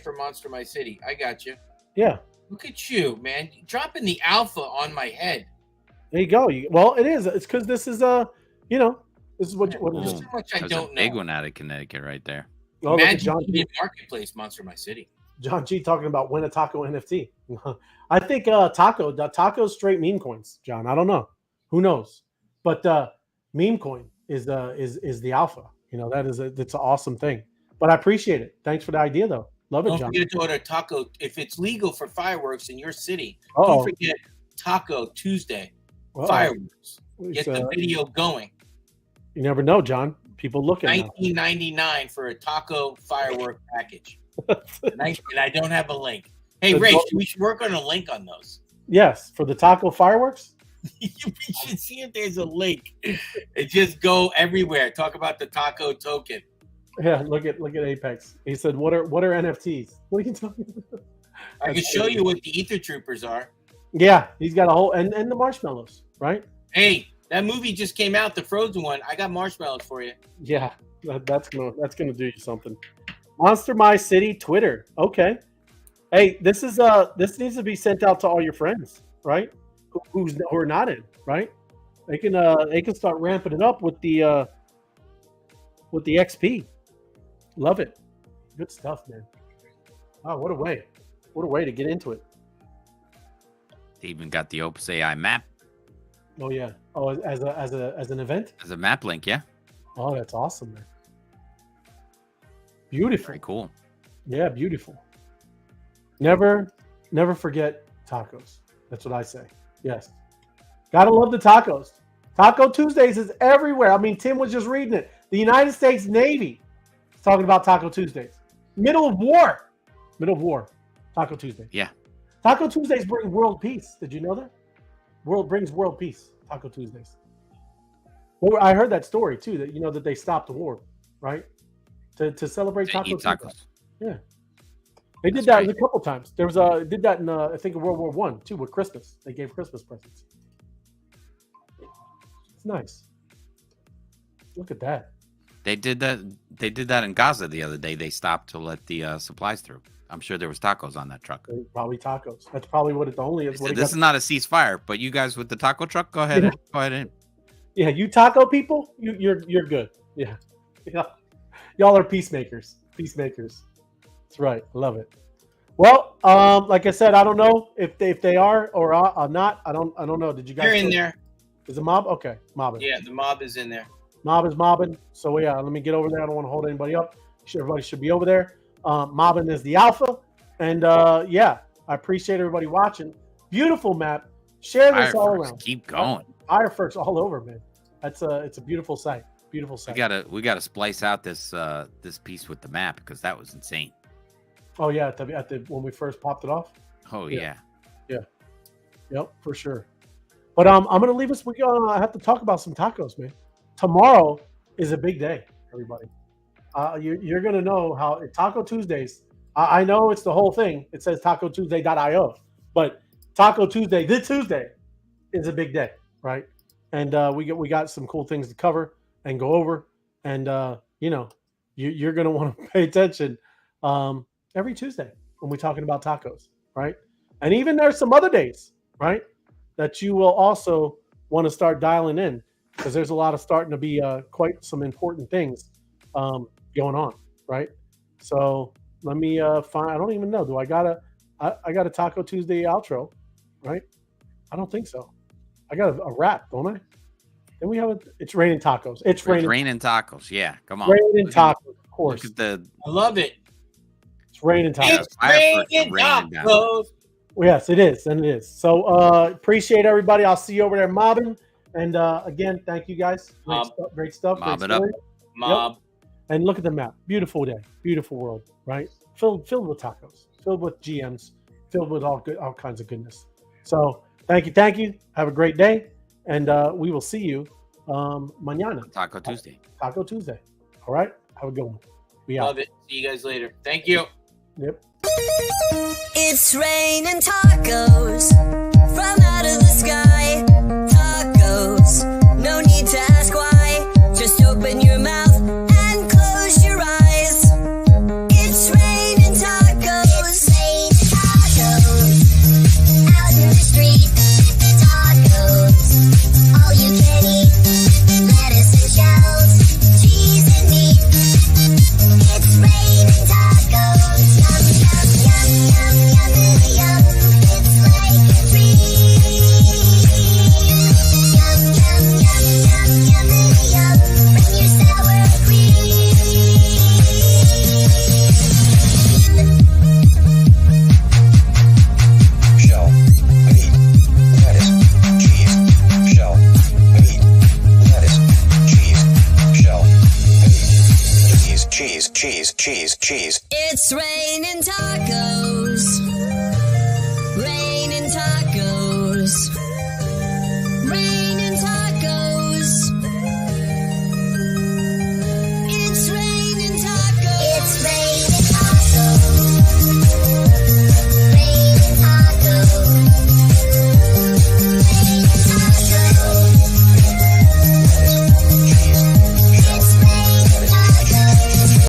for Monster My City. I got you. Yeah, Look at you, man. Dropping the alpha on my head. there you go. Well, it is. It's because this is this is what it There's is. so much I There's a don't big know. one out of Connecticut right there. Oh, look at Imagine John being G. marketplace Monster My City. John G talking about win a taco NFT. I think taco's straight meme coins, John. I don't know. Who knows? But meme coin is the alpha. That's an awesome thing. But I appreciate it. Thanks for the idea though. Love it, Don't John. forget to order taco. If it's legal for fireworks in your city, Uh-oh. don't forget Taco Tuesday Uh-oh. fireworks. It's, Get the video going. you never know, John. People looking. now. $19.99 for a taco firework package. Nice, and I don't have a link. Hey, Good Ray, luck. we should work on a link on those. Yes, for the taco fireworks. We should see if there's a link. It just go everywhere. Talk about the taco token. Yeah, look at Apex. He said, "What are NFTs? What are you talking about?" I can That's show crazy. you what the Ether Troopers are. Yeah, he's got a whole and the marshmallows, right? Hey, that movie just came out, the Frozen one. I got marshmallows for you. Yeah, that's gonna do you something. Monster My City Twitter. Okay. Hey, this needs to be sent out to all your friends, right? Who are not in, right? They can start ramping it up with the XP. Love it. Good stuff, man. Wow, what a way to get into it. They even got the Opus AI map Oh yeah. Oh, as an event. as a map link. Yeah, Oh, that's awesome, man. Beautiful. very cool. Yeah, beautiful. Never forget tacos. That's what I say. Yes. Gotta love the tacos. Taco Tuesdays is everywhere. I mean, Tim was just reading it. The United States Navy is talking about Taco Tuesdays. Middle of war. Taco Tuesday. Yeah. Taco Tuesdays bring world peace. Did you know that? Brings world peace. Taco Tuesdays. Well, I heard that story too. That that they stopped the war, right? To celebrate Taco Tuesday. Tacos. Yeah. They did that a couple times. There was did that in I think in World War I too with Christmas. They gave Christmas presents. It's nice. Look at that. They did that. They did that in Gaza the other day. They stopped to let the supplies through. I'm sure there was tacos on that truck. Probably tacos. That's probably what it only is. This is not a ceasefire, but you guys with the taco truck, go ahead. Go ahead in. Yeah, you taco people, you're good. Yeah. Y'all are peacemakers. That's right. I love it. Well, like I said, I don't know if they are or are not. I don't know. Did you guys? You're in there. Is the mob? Okay, mobbing. Yeah, the mob is in there. Mob is mobbing. So yeah, let me get over there. I don't want to hold anybody up. Everybody should be over there. Mobbing is the alpha. And yeah, I appreciate everybody watching. Beautiful map. Share this all around. Keep going. Fireworks all over, man. It's a beautiful sight. Beautiful sight. We gotta splice out this piece with the map because that was insane. Oh yeah, at the when we first popped it off. Oh yeah. Yep, for sure. But I'm gonna leave us. I have to talk about some tacos, man. Tomorrow is a big day, everybody. You're gonna know how Taco Tuesdays. I know it's the whole thing. It says TacoTuesday.io, but Taco Tuesday, this Tuesday, is a big day, right? And we got some cool things to cover and go over, and you're gonna want to pay attention every Tuesday when we're talking about tacos, right? And even there's some other days, right, that you will also want to start dialing in because there's a lot of starting to be quite some important things going on, right? So let me find. I don't even know. Do I got a Taco Tuesday outro, right? I don't think so. I got a rap, don't I? Then we have it's raining tacos. It's raining tacos. Yeah, come on. Raining tacos, of course. Look at I love it. It's raining tacos. It's raining tacos. Yes, it is, and it is. So appreciate everybody. I'll see you over there mobbing. And again, thank you guys. Great stuff. Mob great it up. Mob. Yep. And look at the map. Beautiful day. Beautiful world, right? Filled with tacos. Filled with GMs. Filled with all kinds of goodness. So thank you. Have a great day. And we will see you mañana. Taco Tuesday. Taco Tuesday. All right? Have a good one. We out. Love it. See you guys later. Thank you. Yep. It's raining tacos from out of the sky. Tacos, no need to ask why. Just open your mouth and close your eyes. It's raining tacos. It's raining tacos. Out in the street, tacos. All you can eat. Lettuce and shells, cheese and meat. It's raining tacos. Yum, yum, yum, yum, yum, yum. It's like a dream. Yum, yum, yum, yum, yum, yum. Bring your sour cream. Shell, meat, lettuce, cheese. Shell, meat, lettuce, cheese. Shell, meat, cheese. It's raining tacos.